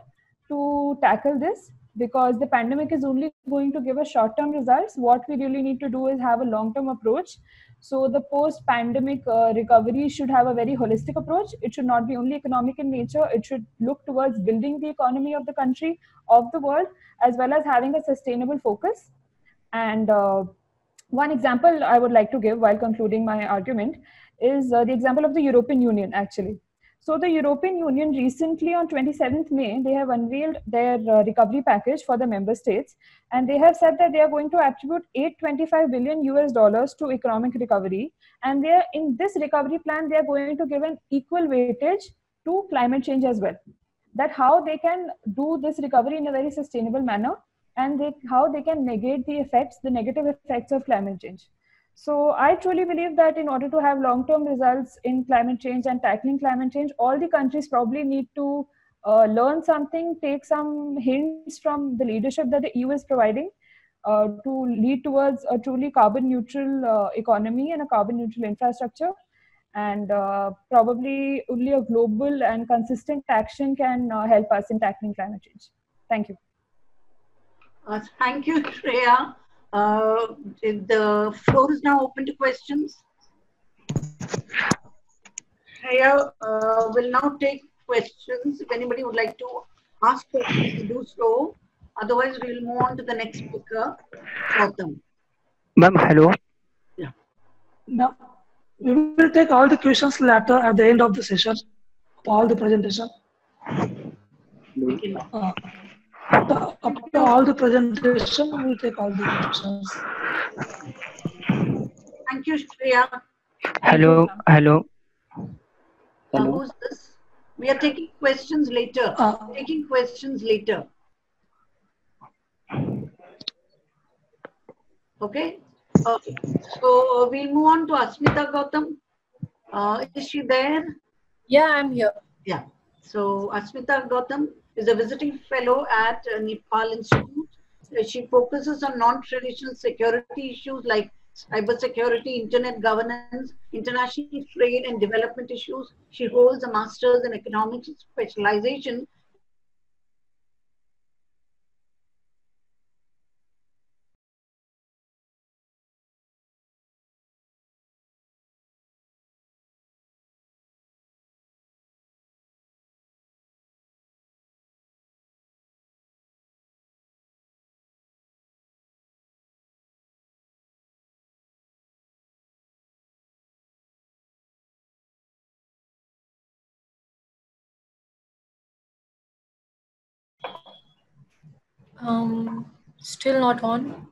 to tackle this, because the pandemic is only going to give us short-term results. What we really need to do is have a long-term approach. So the post-pandemic recovery should have a very holistic approach. It should not be only economic in nature. It should look towards building the economy of the country, of the world, as well as having a sustainable focus. And one example I would like to give while concluding my argument is the example of the European Union, actually. So the European Union recently on 27th May, they have unveiled their recovery package for the member states. And they have said that they are going to attribute $825 billion to economic recovery. And they are, in this recovery plan, they are going to give an equal weightage to climate change as well. That how they can do this recovery in a very sustainable manner, and how they can negate the effects, the negative effects of climate change. So I truly believe that in order to have long-term results in climate change and tackling climate change, all the countries probably need to learn something, take some hints from the leadership that the EU is providing to lead towards a truly carbon neutral economy and a carbon neutral infrastructure. And probably only a global and consistent action can help us in tackling climate change. Thank you. Thank you, Shreya. The floor is now open to questions. Shreya will now take questions. If anybody would like to ask questions, do so. Otherwise, we will move on to the next speaker, Gautam. Ma'am, hello. Yeah. Now, we will take all the questions later at the end of the session, all the presentation. After all the presentation, we will take all the questions. Thank you, Shreya. Hello. Hello. Who's this? We are taking questions later. Okay. So we'll move on to Asmita Gautam. Is she there? Yeah, I'm here. Yeah. So Asmita Gautam, is a visiting fellow at Nepal Institute. She focuses on non-traditional security issues like cybersecurity, internet governance, international trade and development issues. She holds a master's in economics specialization. Still not on.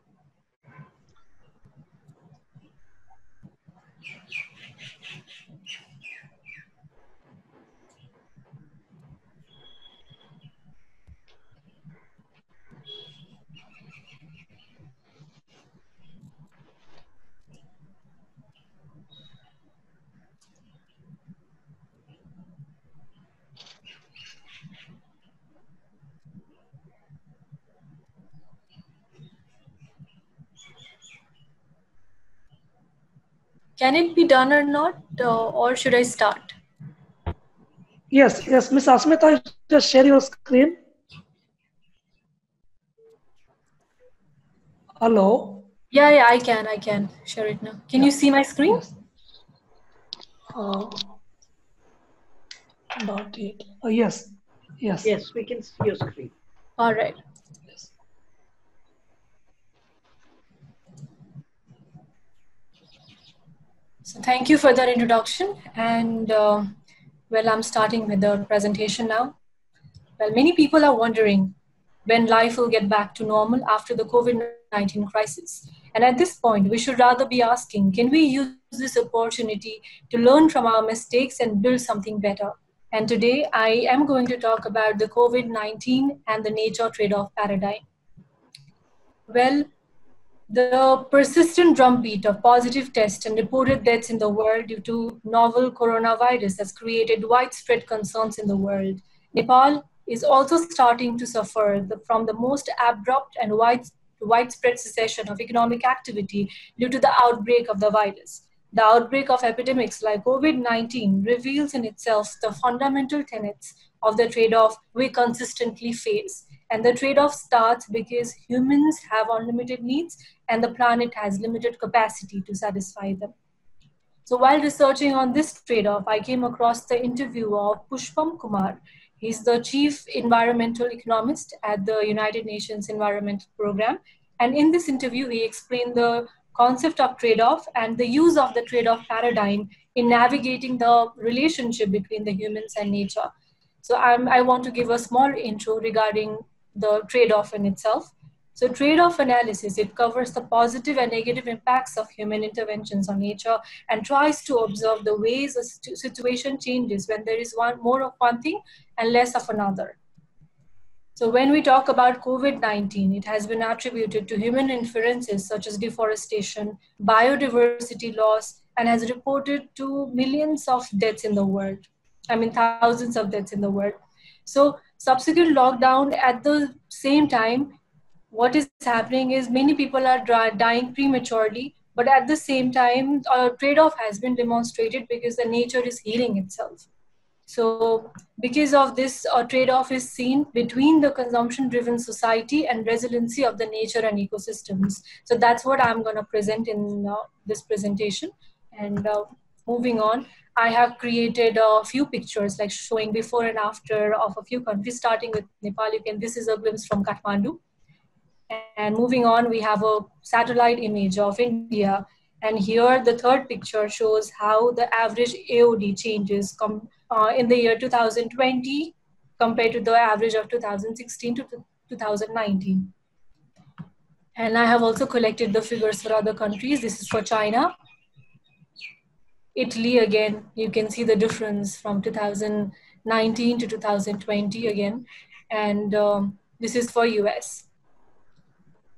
Can it be done or not, or should I start? Yes, Miss Asmita, just share your screen. Hello? Yeah, I can share it now. Can you see my screen? Not yet. Oh, yes. Yes, we can see your screen. All right. So thank you for that introduction. And well, I'm starting with the presentation now. Well, many people are wondering when life will get back to normal after the COVID-19 crisis. And at this point, we should rather be asking, can we use this opportunity to learn from our mistakes and build something better? And today, I am going to talk about the COVID-19 and the nature trade-off paradigm. Well, the persistent drumbeat of positive tests and reported deaths in the world due to novel coronavirus has created widespread concerns in the world. Nepal is also starting to suffer from the most abrupt and widespread cessation of economic activity due to the outbreak of the virus. The outbreak of epidemics like COVID-19 reveals in itself the fundamental tenets of the trade-off we consistently face. And the trade-off starts because humans have unlimited needs and the planet has limited capacity to satisfy them. So while researching on this trade-off, I came across the interview of Pushpam Kumar. He's the chief environmental economist at the United Nations Environment Program. And in this interview, he explained the concept of trade-off and the use of the trade-off paradigm in navigating the relationship between the humans and nature. So I want to give a small intro regarding the trade-off in itself. So trade-off analysis, it covers the positive and negative impacts of human interventions on nature and tries to observe the ways a situation changes when there is more of one thing and less of another. So when we talk about COVID-19, it has been attributed to human inferences such as deforestation, biodiversity loss, and has reported to millions of deaths in the world. I mean, thousands of deaths in the world. So subsequent lockdown, at the same time, what is happening is many people are dying prematurely, but at the same time, a trade-off has been demonstrated because the nature is healing itself. So because of this, a trade-off is seen between the consumption-driven society and resiliency of the nature and ecosystems. So that's what I'm going to present in this presentation. And moving on, I have created a few pictures like showing before and after of a few countries, starting with Nepal. This is a glimpse from Kathmandu. And moving on, we have a satellite image of India. And here the third picture shows how the average AOD changes in the year 2020 compared to the average of 2016 to 2019. And I have also collected the figures for other countries. This is for China. Italy, again, you can see the difference from 2019 to 2020 again. And this is for US.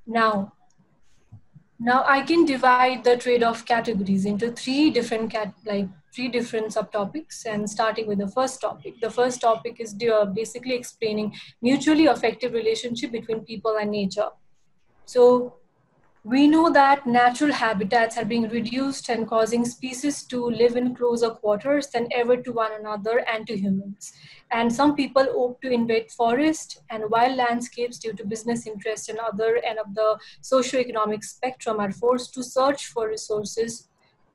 Now, Now I can divide the trade-off categories into three different subtopics, and starting with the first topic. The first topic is basically explaining mutually effective relationship between people and nature. So we know that natural habitats are being reduced and causing species to live in closer quarters than ever to one another and to humans. And some people opt to invade forest and wild landscapes due to business interests, and other end of the socio-economic spectrum are forced to search for resources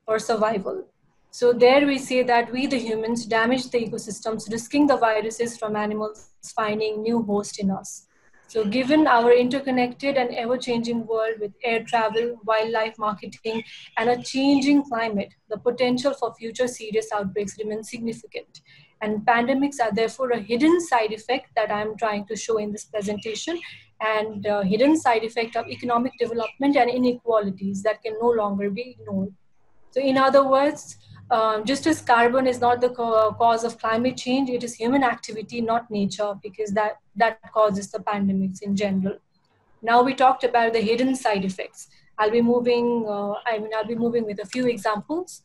for survival. So there we say that we, the humans, damage the ecosystems, risking the viruses from animals finding new host in us. So given our interconnected and ever-changing world with air travel, wildlife marketing, and a changing climate, the potential for future serious outbreaks remains significant. And pandemics are therefore a hidden side effect that I'm trying to show in this presentation, and a hidden side effect of economic development and inequalities that can no longer be ignored. So in other words, just as carbon is not the cause of climate change, it is human activity, not nature, because that causes the pandemics in general. Now we talked about the hidden side effects. I'll be moving with a few examples.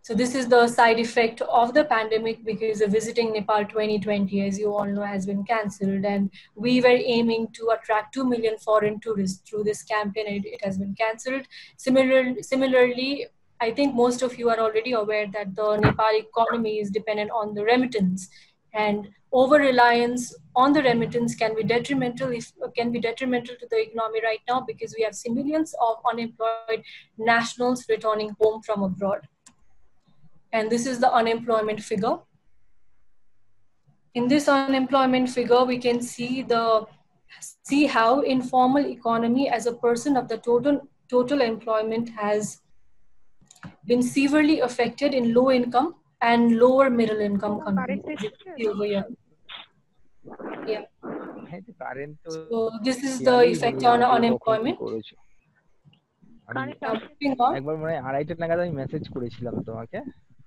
So this is the side effect of the pandemic, because the Visiting Nepal 2020, as you all know, has been cancelled, and we were aiming to attract 2 million foreign tourists through this campaign, and it has been cancelled. Similarly, I think most of you are already aware that the Nepal economy is dependent on the remittance, and over-reliance on the remittance can be detrimental to the economy right now, because we have millions of unemployed nationals returning home from abroad. And this is the unemployment figure. In this unemployment figure, we can see how informal economy as a percent of the total employment has been severely affected in low income and lower middle income countries over here. Yeah. So this is the effect on unemployment.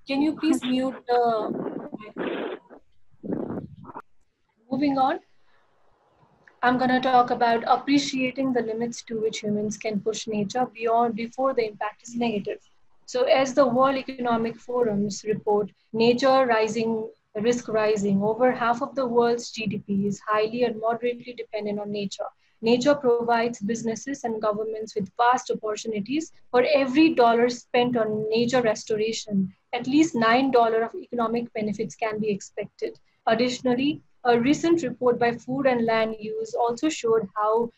Can you please mute Moving on, I'm going to talk about appreciating the limits to which humans can push nature before the impact is negative. So as the World Economic Forum's report, risk rising, over half of the world's GDP is highly and moderately dependent on nature. Nature provides businesses and governments with vast opportunities. For every dollar spent on nature restoration, at least $9 of economic benefits can be expected. Additionally, a recent report by Food and Land Use also showed how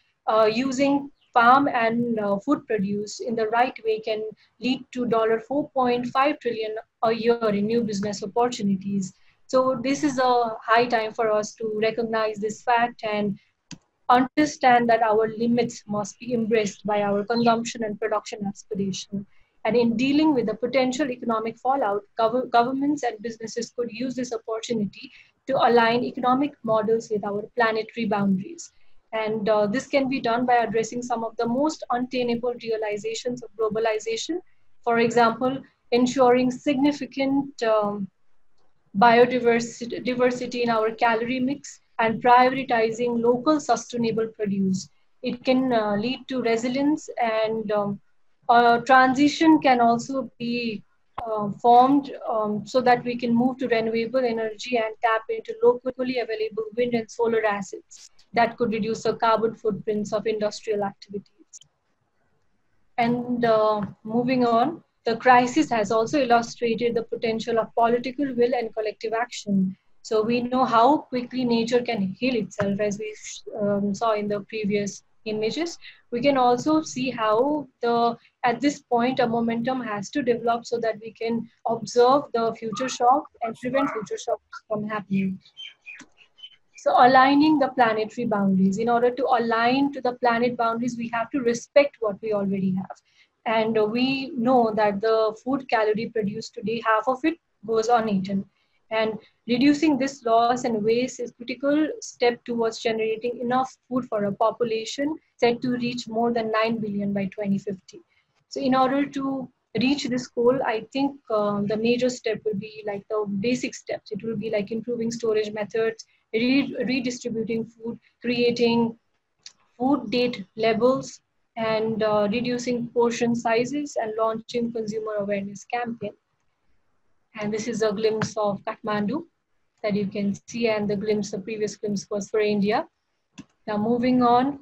using farm and food produce in the right way can lead to $4.5 trillion a year in new business opportunities. So this is a high time for us to recognize this fact and understand that our limits must be embraced by our consumption and production aspiration. And in dealing with the potential economic fallout, governments and businesses could use this opportunity to align economic models with our planetary boundaries. And this can be done by addressing some of the most untenable realizations of globalization. For example, ensuring significant biodiversity in our calorie mix and prioritizing local sustainable produce. It can lead to resilience, and transition can also be formed so that we can move to renewable energy and tap into locally available wind and solar assets that could reduce the carbon footprints of industrial activities. And moving on, the crisis has also illustrated the potential of political will and collective action. So we know how quickly nature can heal itself, as we saw in the previous images. We can also see how at this point a momentum has to develop so that we can observe the future shocks and prevent future shocks from happening. So aligning the planetary boundaries. In order to align to the planet boundaries, we have to respect what we already have. And we know that the food calorie produced today, half of it goes uneaten. And reducing this loss and waste is a critical step towards generating enough food for a population set to reach more than 9 billion by 2050. So in order to reach this goal, I think the major step will be like the basic steps. It will be like improving storage methods, redistributing food, creating food date labels, and reducing portion sizes and launching consumer awareness campaign. And this is a glimpse of Kathmandu that you can see, and the previous glimpse was for India. Now moving on.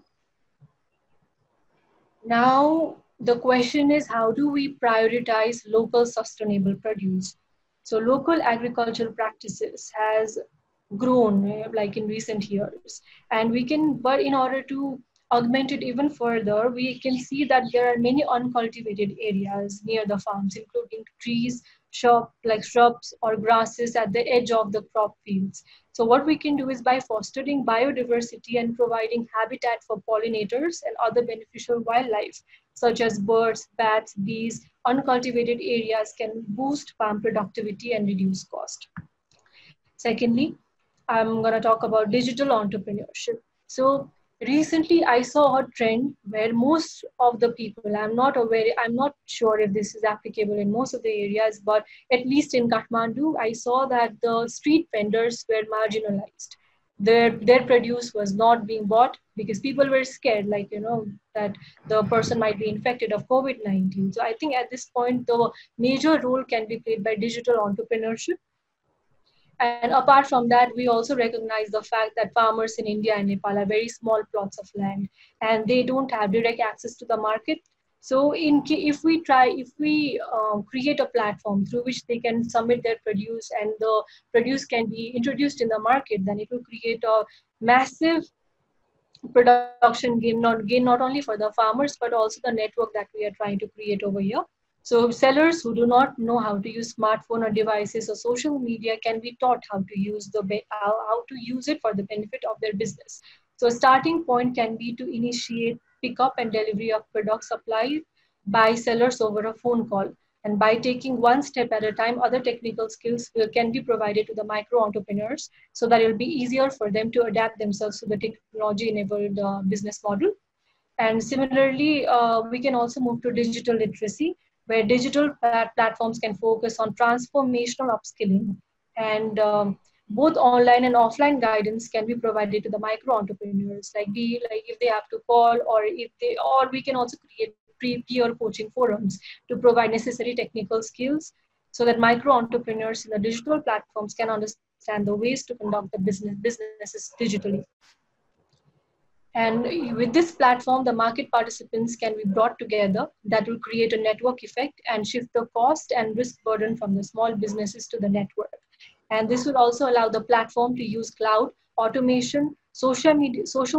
Now the question is, how do we prioritize local sustainable produce? So local agricultural practices has grown like in recent years, and but in order to augment it even further, we can see that there are many uncultivated areas near the farms, including trees, shrubs or grasses at the edge of the crop fields. So what we can do is, by fostering biodiversity and providing habitat for pollinators and other beneficial wildlife, such as birds, bats, bees, uncultivated areas can boost farm productivity and reduce cost. Secondly, I'm going to talk about digital entrepreneurship. So recently I saw a trend where most of the people, I'm not sure if this is applicable in most of the areas, but at least in Kathmandu, I saw that the street vendors were marginalized. Their produce was not being bought because people were scared, that the person might be infected of COVID-19. So I think at this point, the major role can be played by digital entrepreneurship. And apart from that, we also recognize the fact that farmers in India and Nepal are very small plots of land, and they don't have direct access to the market. So if we create a platform through which they can submit their produce and the produce can be introduced in the market, then it will create a massive production gain not only for the farmers, but also the network that we are trying to create over here. So sellers who do not know how to use smartphone or devices or social media can be taught how to use it for the benefit of their business. So a starting point can be to initiate pickup and delivery of products supplied by sellers over a phone call. And by taking one step at a time, other technical skills can be provided to the micro entrepreneurs so that it will be easier for them to adapt themselves to the technology-enabled business model. And similarly, we can also move to digital literacy, where digital platforms can focus on transformational upskilling, and both online and offline guidance can be provided to the micro entrepreneurs, like if they have to call, or we can also create peer coaching forums to provide necessary technical skills so that micro entrepreneurs in the digital platforms can understand the ways to conduct the businesses digitally. And with this platform, the market participants can be brought together. That will create a network effect and shift the cost and risk burden from the small businesses to the network. And this will also allow the platform to use cloud, automation, social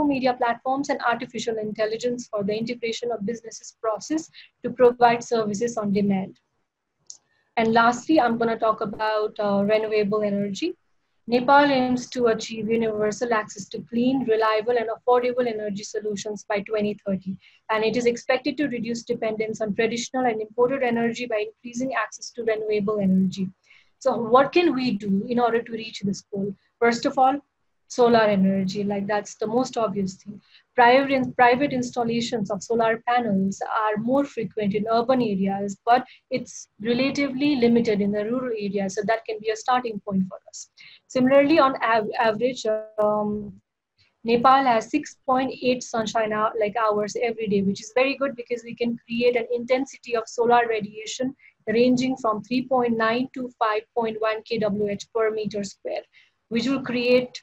media platforms, and artificial intelligence for the integration of businesses process to provide services on demand. And lastly, I'm going to talk about renewable energy. Nepal aims to achieve universal access to clean, reliable, and affordable energy solutions by 2030. And it is expected to reduce dependence on traditional and imported energy by increasing access to renewable energy. So what can we do in order to reach this goal? First of all, solar energy, that's the most obvious thing. Private installations of solar panels are more frequent in urban areas, but it's relatively limited in the rural areas. So that can be a starting point for us. Similarly, on average, Nepal has 6.8 sunshine hours every day, which is very good because we can create an intensity of solar radiation ranging from 3.9 to 5.1 kWh per meter square, which will create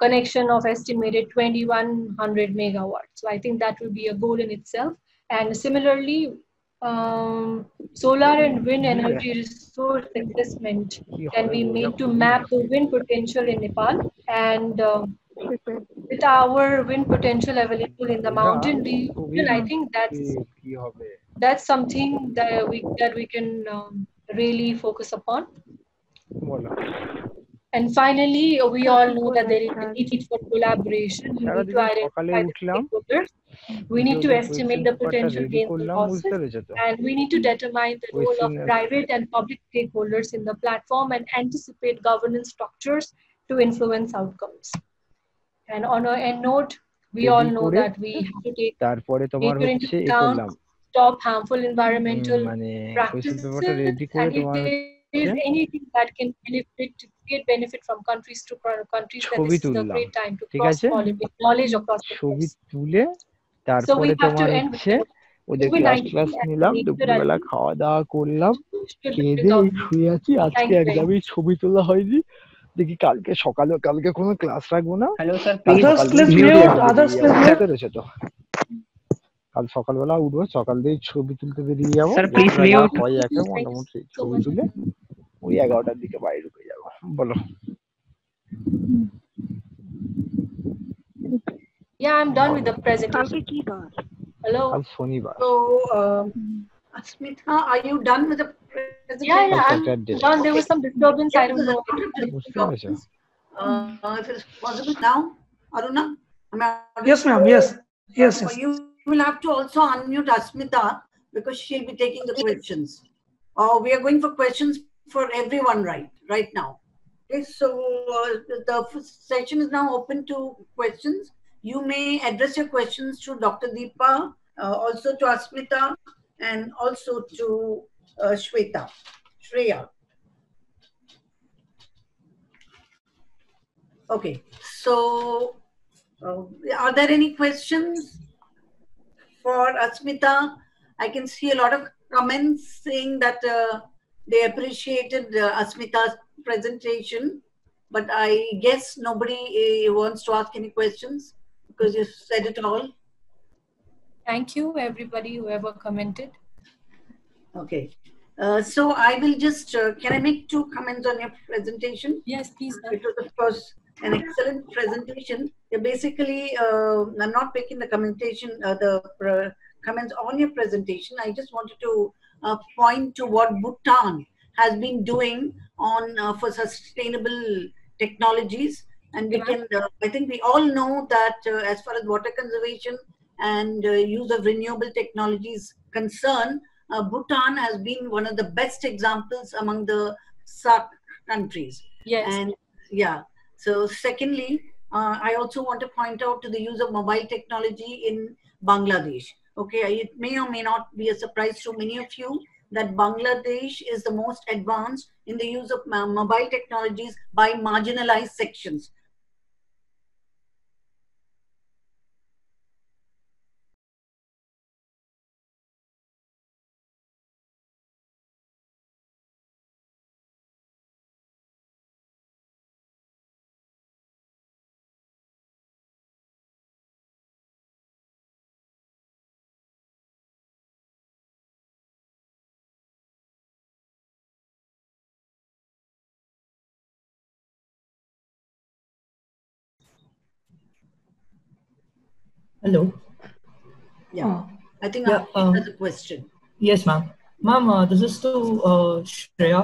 connection of estimated 2100 megawatts. So I think that will be a goal in itself. And similarly, solar and wind energy resource assessment can be made to map the wind potential in Nepal. And with our wind potential available in the mountain region, I think that's something that we can really focus upon. And finally, we all know that there is a need for collaboration. We need to identify the stakeholders. We need to estimate the potential gains and losses. And we need to determine the role of private and public stakeholders in the platform and anticipate governance structures to influence outcomes. And on an end note, we all know that we have to take nature into account, stop harmful environmental practices, and if there is anything that can create benefit from countries to countries, then this is a great time to cross-pollinate knowledge across the countries. তারপরে we have to তোমার end হচ্ছে with ওদের COVID-19 class as নিলাম, nature দুপুরবেলা as খাওয়া দাওয়া করলাম, should খেয়ে দিয়ে resolve. এই শুয়ে আছি। আজকে Thank you very একদমই ছবি তোলা হয়নি, দেখি কালকে সকালে, কালকে কোনো ক্লাস রাখবো না, হ্যালো স্যার, কাল প্লিজ Others, সকাল please দিয়ে mute. একদম Others, বেরিয়ে please যাবো, mute. বুঝতে পেরেছো তো? কাল সকালবেলা উঠবো, সকাল দিয়ে ছবি তুলতে বেরিয়ে যাবো, স্যার প্লিজ যতটা যা মিউট। হয় একে Thank you মোটামুটি so ছবি much. তুলে ওই 11টার দিকে বাড়ি ঢুকে যাবো। বলো। Yeah, I'm done with the presentation. Hello. কাল শনিবার। So, Asmita, are you done with the presentation? Yeah, কাল I'm Saturday. done. There was some disturbance. I Yes, don't there's know. a lot of বুঝতে পেরেছো? disturbance. If it's possible now, Aruna, am I audible? Yes, ma'am. Yes. Yes, yes. You will have to also unmute Asmita because she'll be taking the questions. We are going for questions for everyone right now. Okay, so the session is now open to questions. You may address your questions to Dr. Deepa, also to Asmita, and also to Shreya. Okay, so are there any questions for Asmita? I can see a lot of comments saying that they appreciated Asmita's presentation, but I guess nobody wants to ask any questions because you said it all. Thank you, everybody, whoever commented. Okay. So I will just, can I make 2 comments on your presentation? Yes, please. It was, of course, an excellent presentation. Basically, I'm not making the comments on your presentation. I just wanted to point to what Bhutan has been doing on for sustainable technologies. And we can, I think we all know that as far as water conservation and use of renewable technologies concerned, Bhutan has been one of the best examples among the SAARC countries. Yes. And yeah. So secondly, I also want to point out to the use of mobile technology in Bangladesh. Okay, it may or may not be a surprise to many of you that Bangladesh is the most advanced in the use of mobile technologies by marginalized sections. Hello. Yeah, I think Yeah, that's a question. Yes, ma'am. Ma'am, this is to Shreya.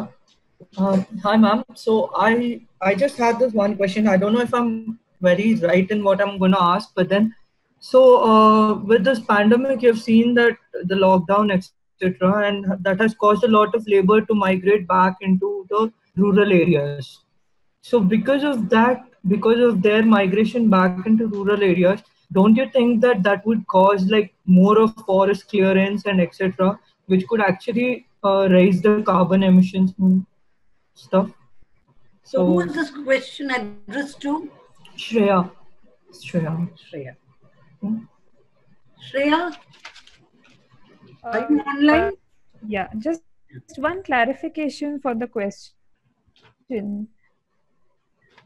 Hi, ma'am. So I just had this one question. I don't know if I'm very right in what I'm going to ask, but then, so with this pandemic, you've seen that the lockdown, etc., and that has caused a lot of labor to migrate back into the rural areas. So because of that, because of their migration back into rural areas, don't you think that that would cause like more of forest clearance and etc., which could actually raise the carbon emissions and stuff? So who is this question addressed to? Shreya. Shreya. Shreya. Shreya, are you online? Yeah, just one clarification for the question.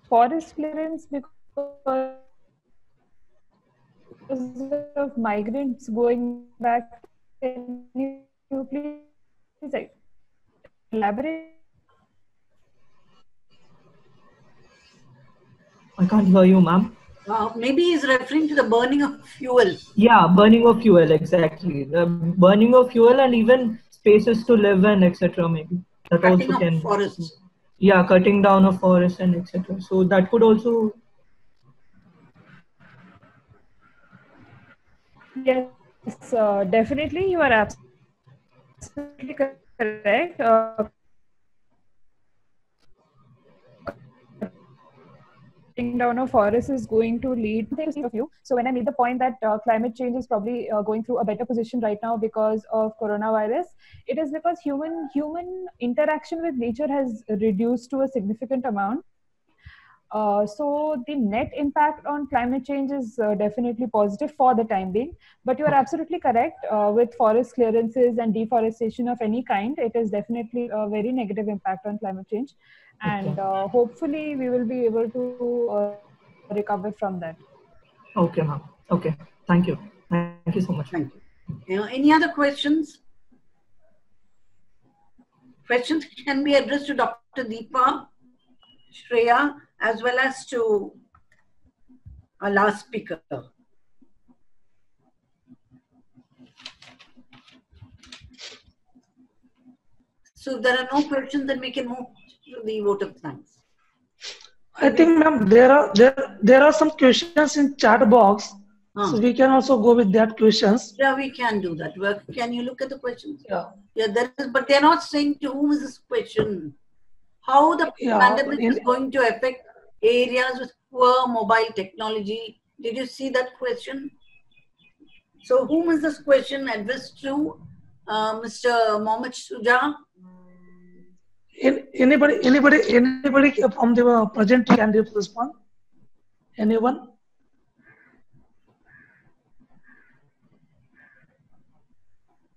Forest clearance because of migrants going back. Can you please elaborate? I can't hear you, ma'am. Maybe he's referring to the burning of fuel. Yeah, burning of fuel, exactly. The burning of fuel and even spaces to live in, etc. Maybe that Cutting also of can. forests. Yeah, cutting down of forests and etc. So that could also. Yes, definitely, you are absolutely correct. Cutting down of forests is going to lead to a few. So when I made the point that climate change is probably going through a better position right now because of coronavirus, it is because human interaction with nature has reduced to a significant amount. So the net impact on climate change is definitely positive for the time being. But you are absolutely correct. With forest clearances and deforestation of any kind, it is definitely a very negative impact on climate change. And hopefully we will be able to recover from that. Okay, ma'am. Okay. Thank you. Thank you so much. Thank you. Any other questions? Questions can be addressed to Dr. Deepa, Shreya, as well as to our last speaker. So if there are no questions, then we can move to the vote of thanks. I think, ma'am, there are some questions in chat box, so we can also go with that questions. Yeah, we can do that. Well, can you look at the questions? Yeah. Yeah, there is, but they're not saying to whom is this question. How the pandemic is going to affect areas with poor mobile technology. Did you see that question? So whom is this question addressed to? Mr. Mohammed Shuja? Anybody from the present can respond? Anyone?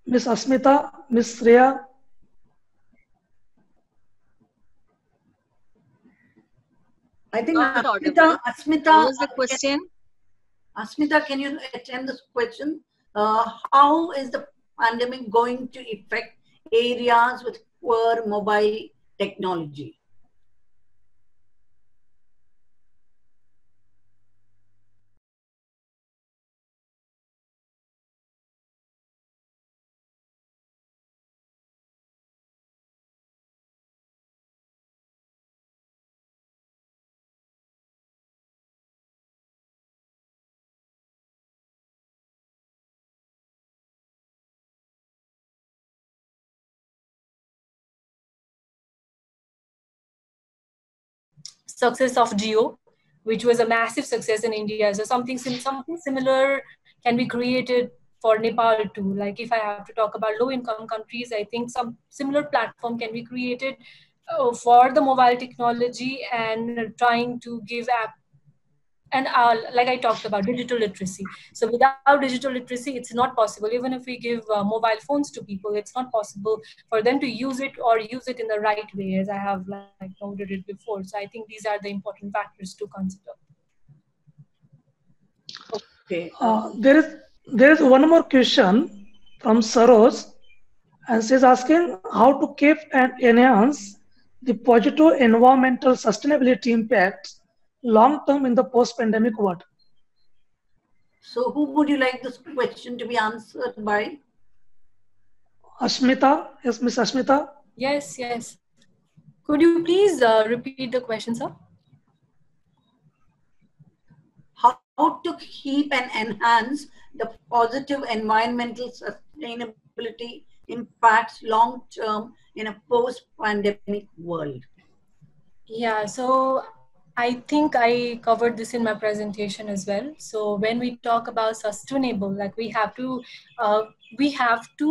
Miss Asmita, Miss Shreya? I think Asmita, what was the question? Asmita, can you attempt this question? How is the pandemic going to affect areas with poor mobile technology? Success of Jio, which was a massive success in India. So something similar can be created for Nepal too. Like if I have to talk about low-income countries, I think some similar platform can be created for the mobile technology and trying to give and like I talked about, digital literacy. So without digital literacy, it's not possible. Even if we give mobile phones to people, it's not possible for them to use it or use it in the right way, as I have like noted it before. So I think these are the important factors to consider. Okay. There is one more question from Saroj, and she's asking how to keep and enhance the positive environmental sustainability impacts long-term in the post-pandemic world. So who would you like this question to be answered by? Asmita, yes, Miss Asmita. Yes, yes. Could you please repeat the question, sir? How to keep and enhance the positive environmental sustainability impacts long-term in a post-pandemic world? Yeah, so I think I covered this in my presentation as well. So when we talk about sustainable, like we have to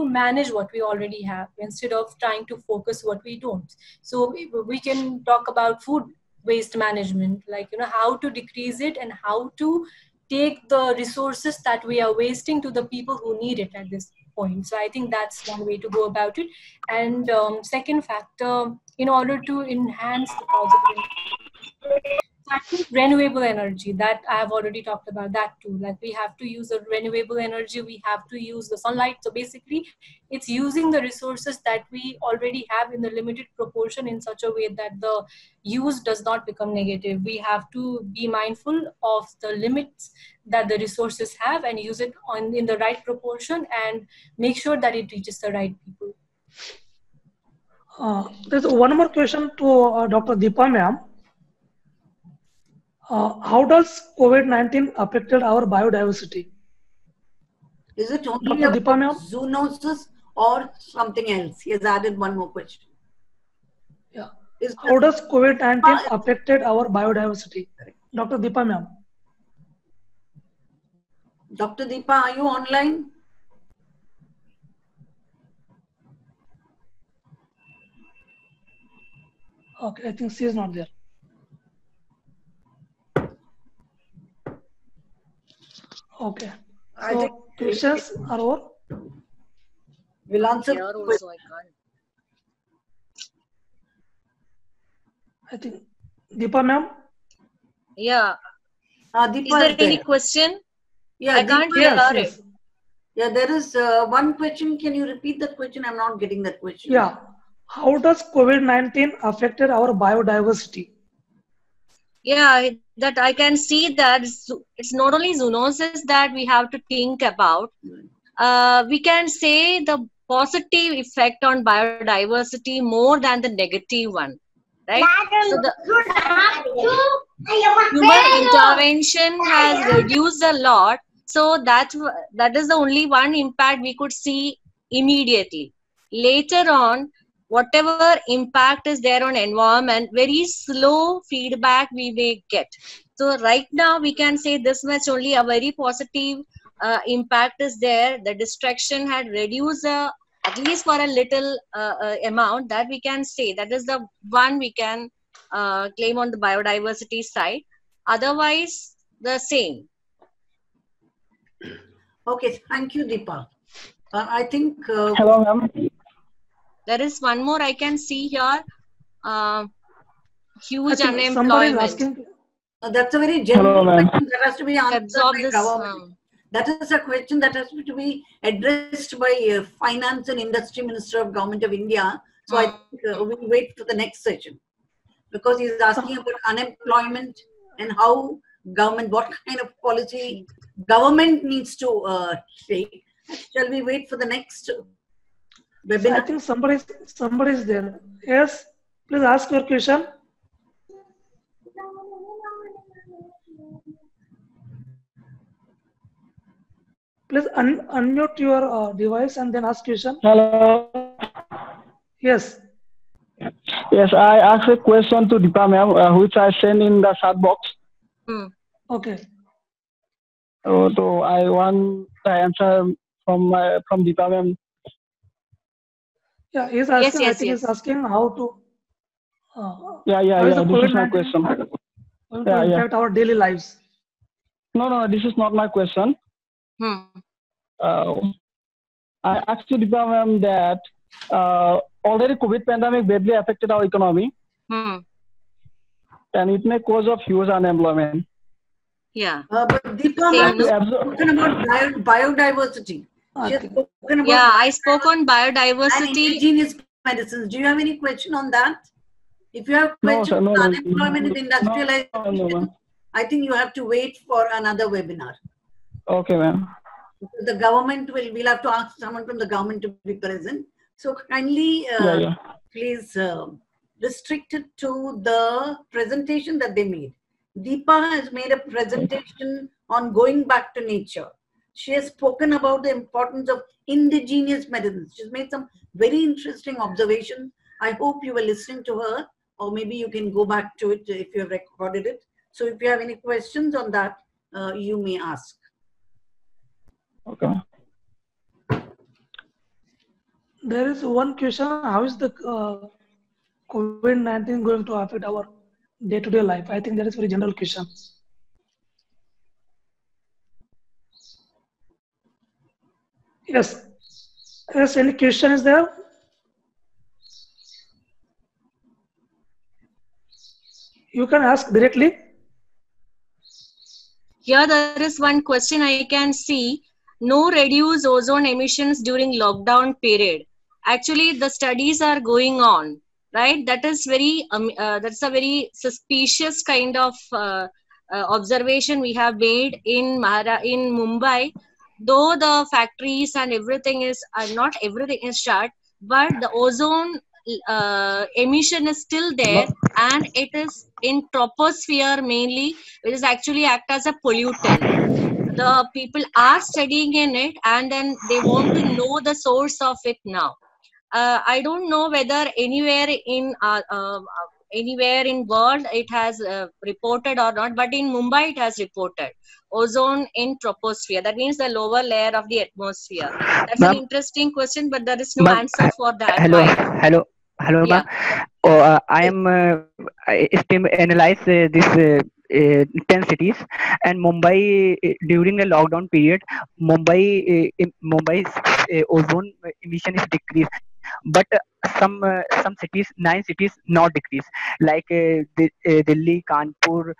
manage what we already have instead of trying to focus what we don't. So we can talk about food waste management, like, you know, how to decrease it and how to take the resources that we are wasting to the people who need it at this point. So I think that's one way to go about it. And second factor, in order to enhance the positive, I think renewable energy, that I have already talked about that too. Like we have to use the renewable energy, we have to use the sunlight. So basically it's using the resources that we already have in the limited proportion in such a way that the use does not become negative. We have to be mindful of the limits that the resources have and use it in the right proportion and make sure that it reaches the right people. There's one more question to Dr. Deepa ma'am. How does COVID-19 affected our biodiversity? Is it only about zoonosis or something else? He has added one more question. Yeah. How does COVID-19 affected our biodiversity? Dr. Deepa ma'am. Dr. Deepa, are you online? Okay, I think she is not there. Okay. I So think questions are over. we'll answer. Here also I can't. I think Deepa ma'am. Yeah. Deepa Is there is any there. question? Yeah, I can't Deepa- hear Yes, it. yes. Yeah, there is one question. Can you repeat that question? I'm not getting that question. Yeah. How does COVID-19 affected our biodiversity? Yeah, that I can see that it's not only zoonosis that we have to think about. We can say the positive effect on biodiversity more than the negative one, right? So the human intervention has reduced a lot. So that is the only one impact we could see immediately. Later on, whatever impact is there on environment, very slow feedback we may get. So right now we can say this much only, a very positive impact is there. The destruction had reduced at least for a little amount, that we can say. That is the one we can claim on the biodiversity side. Otherwise, the same. Okay, thank you, Deepa. I think. Hello, ma'am. There is one more I can see here. Huge Somebody is unemployment. asking. That's a very general Hello, ma'am. question that has to be answered Absorb by this, government. That is a question that has to be addressed by Finance and Industry Minister of Government of India. So I think we'll wait for the next session, because he's asking about unemployment and how government, what kind of policy government needs to take. Shall we wait for the next webinar? I think somebody is there. Yes, please ask your question. Please unmute your device and then ask question. Hello. Yes. Yes, I asked a question to Deepa ma'am, which I sent in the chat box. Okay. So I want the answer from Deepa ma'am. Yeah, he's asking. Yes, I think yes. he's asking how to. Yeah. How is the This is my COVID-19 question. going to impact our daily lives? No, this is not my question. I asked you, Deepa ma'am, that already COVID pandemic badly affected our economy, and it may cause of huge unemployment. Yeah. But Deepa ma'am has spoken about biodiversity. She has spoken about I spoke on biodiversity. and indigenous medicines. Do you have any question on that? If you have questions No, on no, unemployment and industrialization, no. I think you have to wait for another webinar. Okay, ma'am. The government we'll have to ask someone from the government to be present. So kindly, please restrict it to the presentation that they made. Deepa has made a presentation on going back to nature. She has spoken about the importance of indigenous medicines. She's made some very interesting observations. I hope you were listening to her, or maybe you can go back to it if you have recorded it. So if you have any questions on that, you may ask. Okay. There is one question: how is the COVID-19 going to affect our day-to-day life? I think that is a very general question. Yes. Yes. Any question is there? You can ask directly. Here there is one question I can see. No reduced ozone emissions during lockdown period. Actually, the studies are going on, right? That is very that's a very suspicious kind of observation we have made in Mumbai. Though the factories and everything is not everything is shut, but the ozone emission is still there, and it is in troposphere mainly, which is actually act as a pollutant. The people are studying in it, and then they want to know the source of it now. I don't know whether anywhere in world it has reported or not, but in Mumbai it has reported ozone in troposphere. That means the lower layer of the atmosphere. That's an interesting question, but there is no answer for that. Hello, ma'am. I am analyze this 10 cities, and Mumbai during the lockdown period, Mumbai's ozone emission is decreased, but some cities, 9 cities not decreased, like Delhi, Kanpur,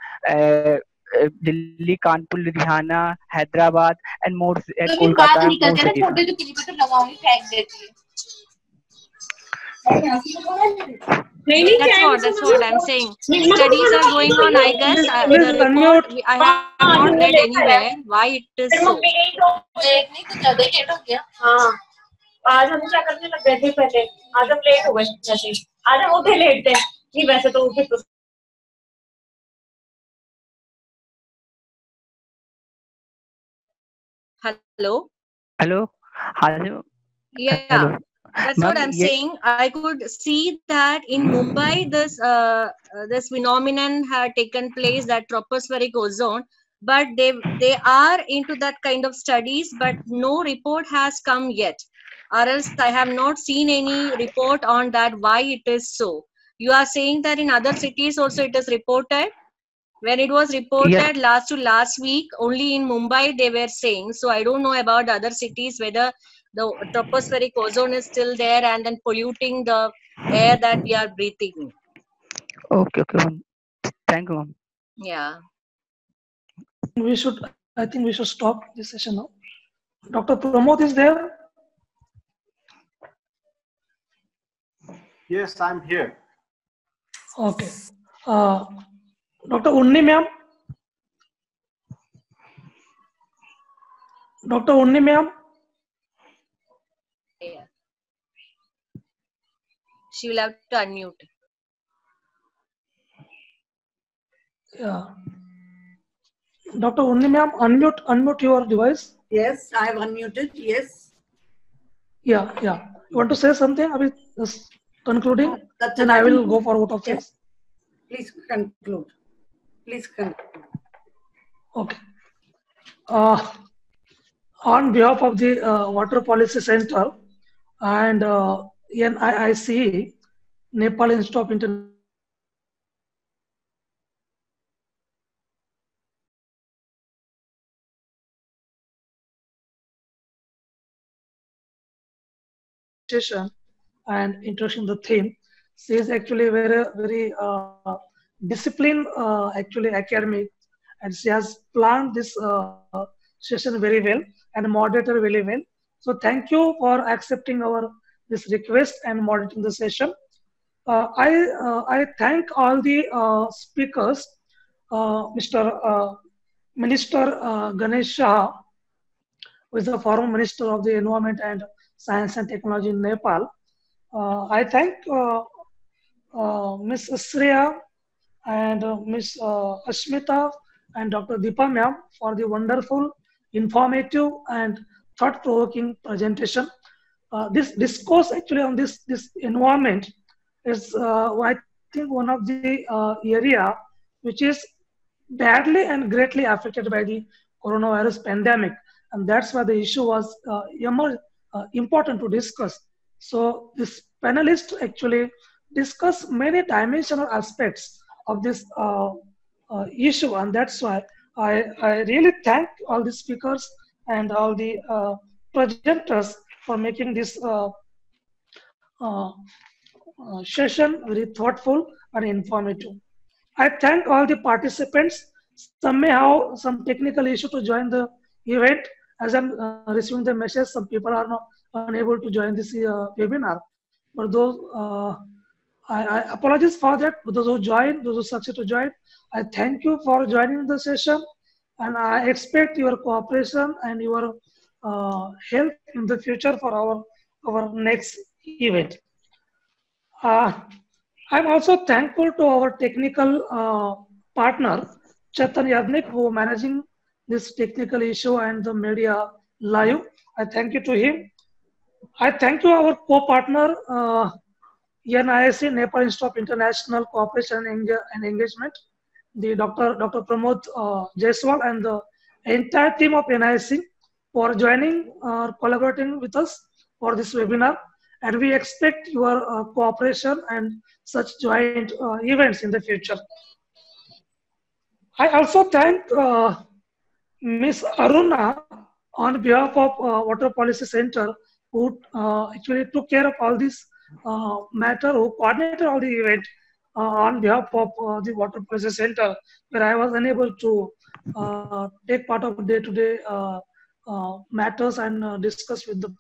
Delhi, Kanpur, Ludhiana, Hyderabad, and more, and Kolkata, and more cities. That's what I'm saying. Studies are going on, I guess. The report, I have not read anywhere why it is so. आज हम क्या करने लग गए थे पहले, आज हम लेट हो गए जैसे, आज हम उठे लेट थे, नहीं वैसे तो उठे तो Hello. Hello. Yeah. Hello. That's what I'm saying. I could see that in Mumbai, this phenomenon had taken place, that tropospheric ozone, but they are into that kind of studies, but no report has come yet. Or else I have not seen any report on that why it is so. You are saying that in other cities also it is reported. When it was reported last week, only in Mumbai they were saying. So I don't know about other cities whether the tropospheric ozone is still there and then polluting the air that we are breathing. Okay, ma'am. Thank you, ma'am. Yeah. I think we should stop this session now. Dr. Pramod is there? Yes, I'm here. Okay. Dr. Unni ma'am? Dr. Unni ma'am? Yeah. She will have to unmute. Yeah. Dr. Unni ma'am, unmute your device. Yes, I have unmuted. Yes. Yeah. You want to say something? Are we just concluding? Then I will go for vote of thanks. Please conclude. Okay. On behalf of the Water Policy Center and NIIC, Nepal Institute of International and introducing the theme, she is actually very disciplined, actually academic, and she has planned this session very well and moderated very well. So thank you for accepting this request and moderating the session. I thank all the speakers, Mr. Minister Ganesh Shah, who is the former Minister of the Environment and Science and Technology in Nepal. I thank Ms. Shreya and Ms. Ashmita and Dr. Deepa ma'am for the wonderful, informative and thought-provoking presentation. This discourse actually on this environment is, I think, one of the area which is badly and greatly affected by the coronavirus pandemic, and that's why the issue was important to discuss. So this panelists actually discuss many dimensional aspects of this issue, and that's why I really thank all the speakers and all the presenters for making this session very thoughtful and informative. I thank all the participants. Some may have some technical issue to join the event. As I'm receiving the message, some people are not unable to join this webinar. For those, I apologize for that. For those who joined, those who succeed to join, I thank you for joining the session, and I expect your cooperation and your help in the future for our next event. I'm also thankful to our technical partner, Chetan Yadnik, who is managing this technical issue and the media live. I thank you to him. I thank you our co-partner, NIIC, Nepal Institute of International Cooperation and Engagement, the Dr. Pramod Jaiswal and the entire team of NIIC for joining or collaborating with us for this webinar. And we expect your cooperation and such joint events in the future. I also thank Ms. Aruna on behalf of Water Policy Center, who actually took care of all this matter, who coordinated all the event on behalf of the Water Policy Center, where I was unable to take part of day-to-day matters and discuss with the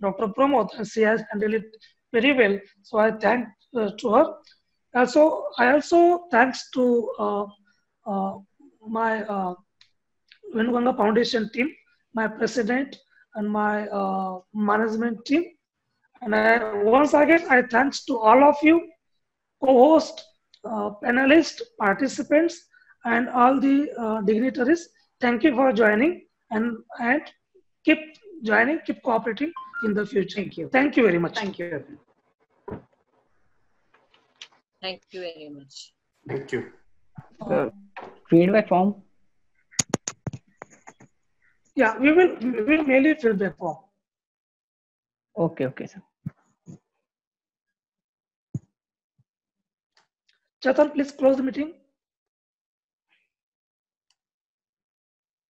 Dr. Pramod, and she has handled it very well. So I thank to her. Also, I also thanks to my Venuganga Foundation team, my president, and my management team. And once again, I thanks to all of you, co-host, panelists, participants, and all the dignitaries. Thank you for joining, and keep joining, keep cooperating in the future. Thank you. Thank you very much. Thank you. Thank you very much. Thank you. Feedback form. Yeah, we will mail you feedback form. Okay, sir. Chetan, please close the meeting.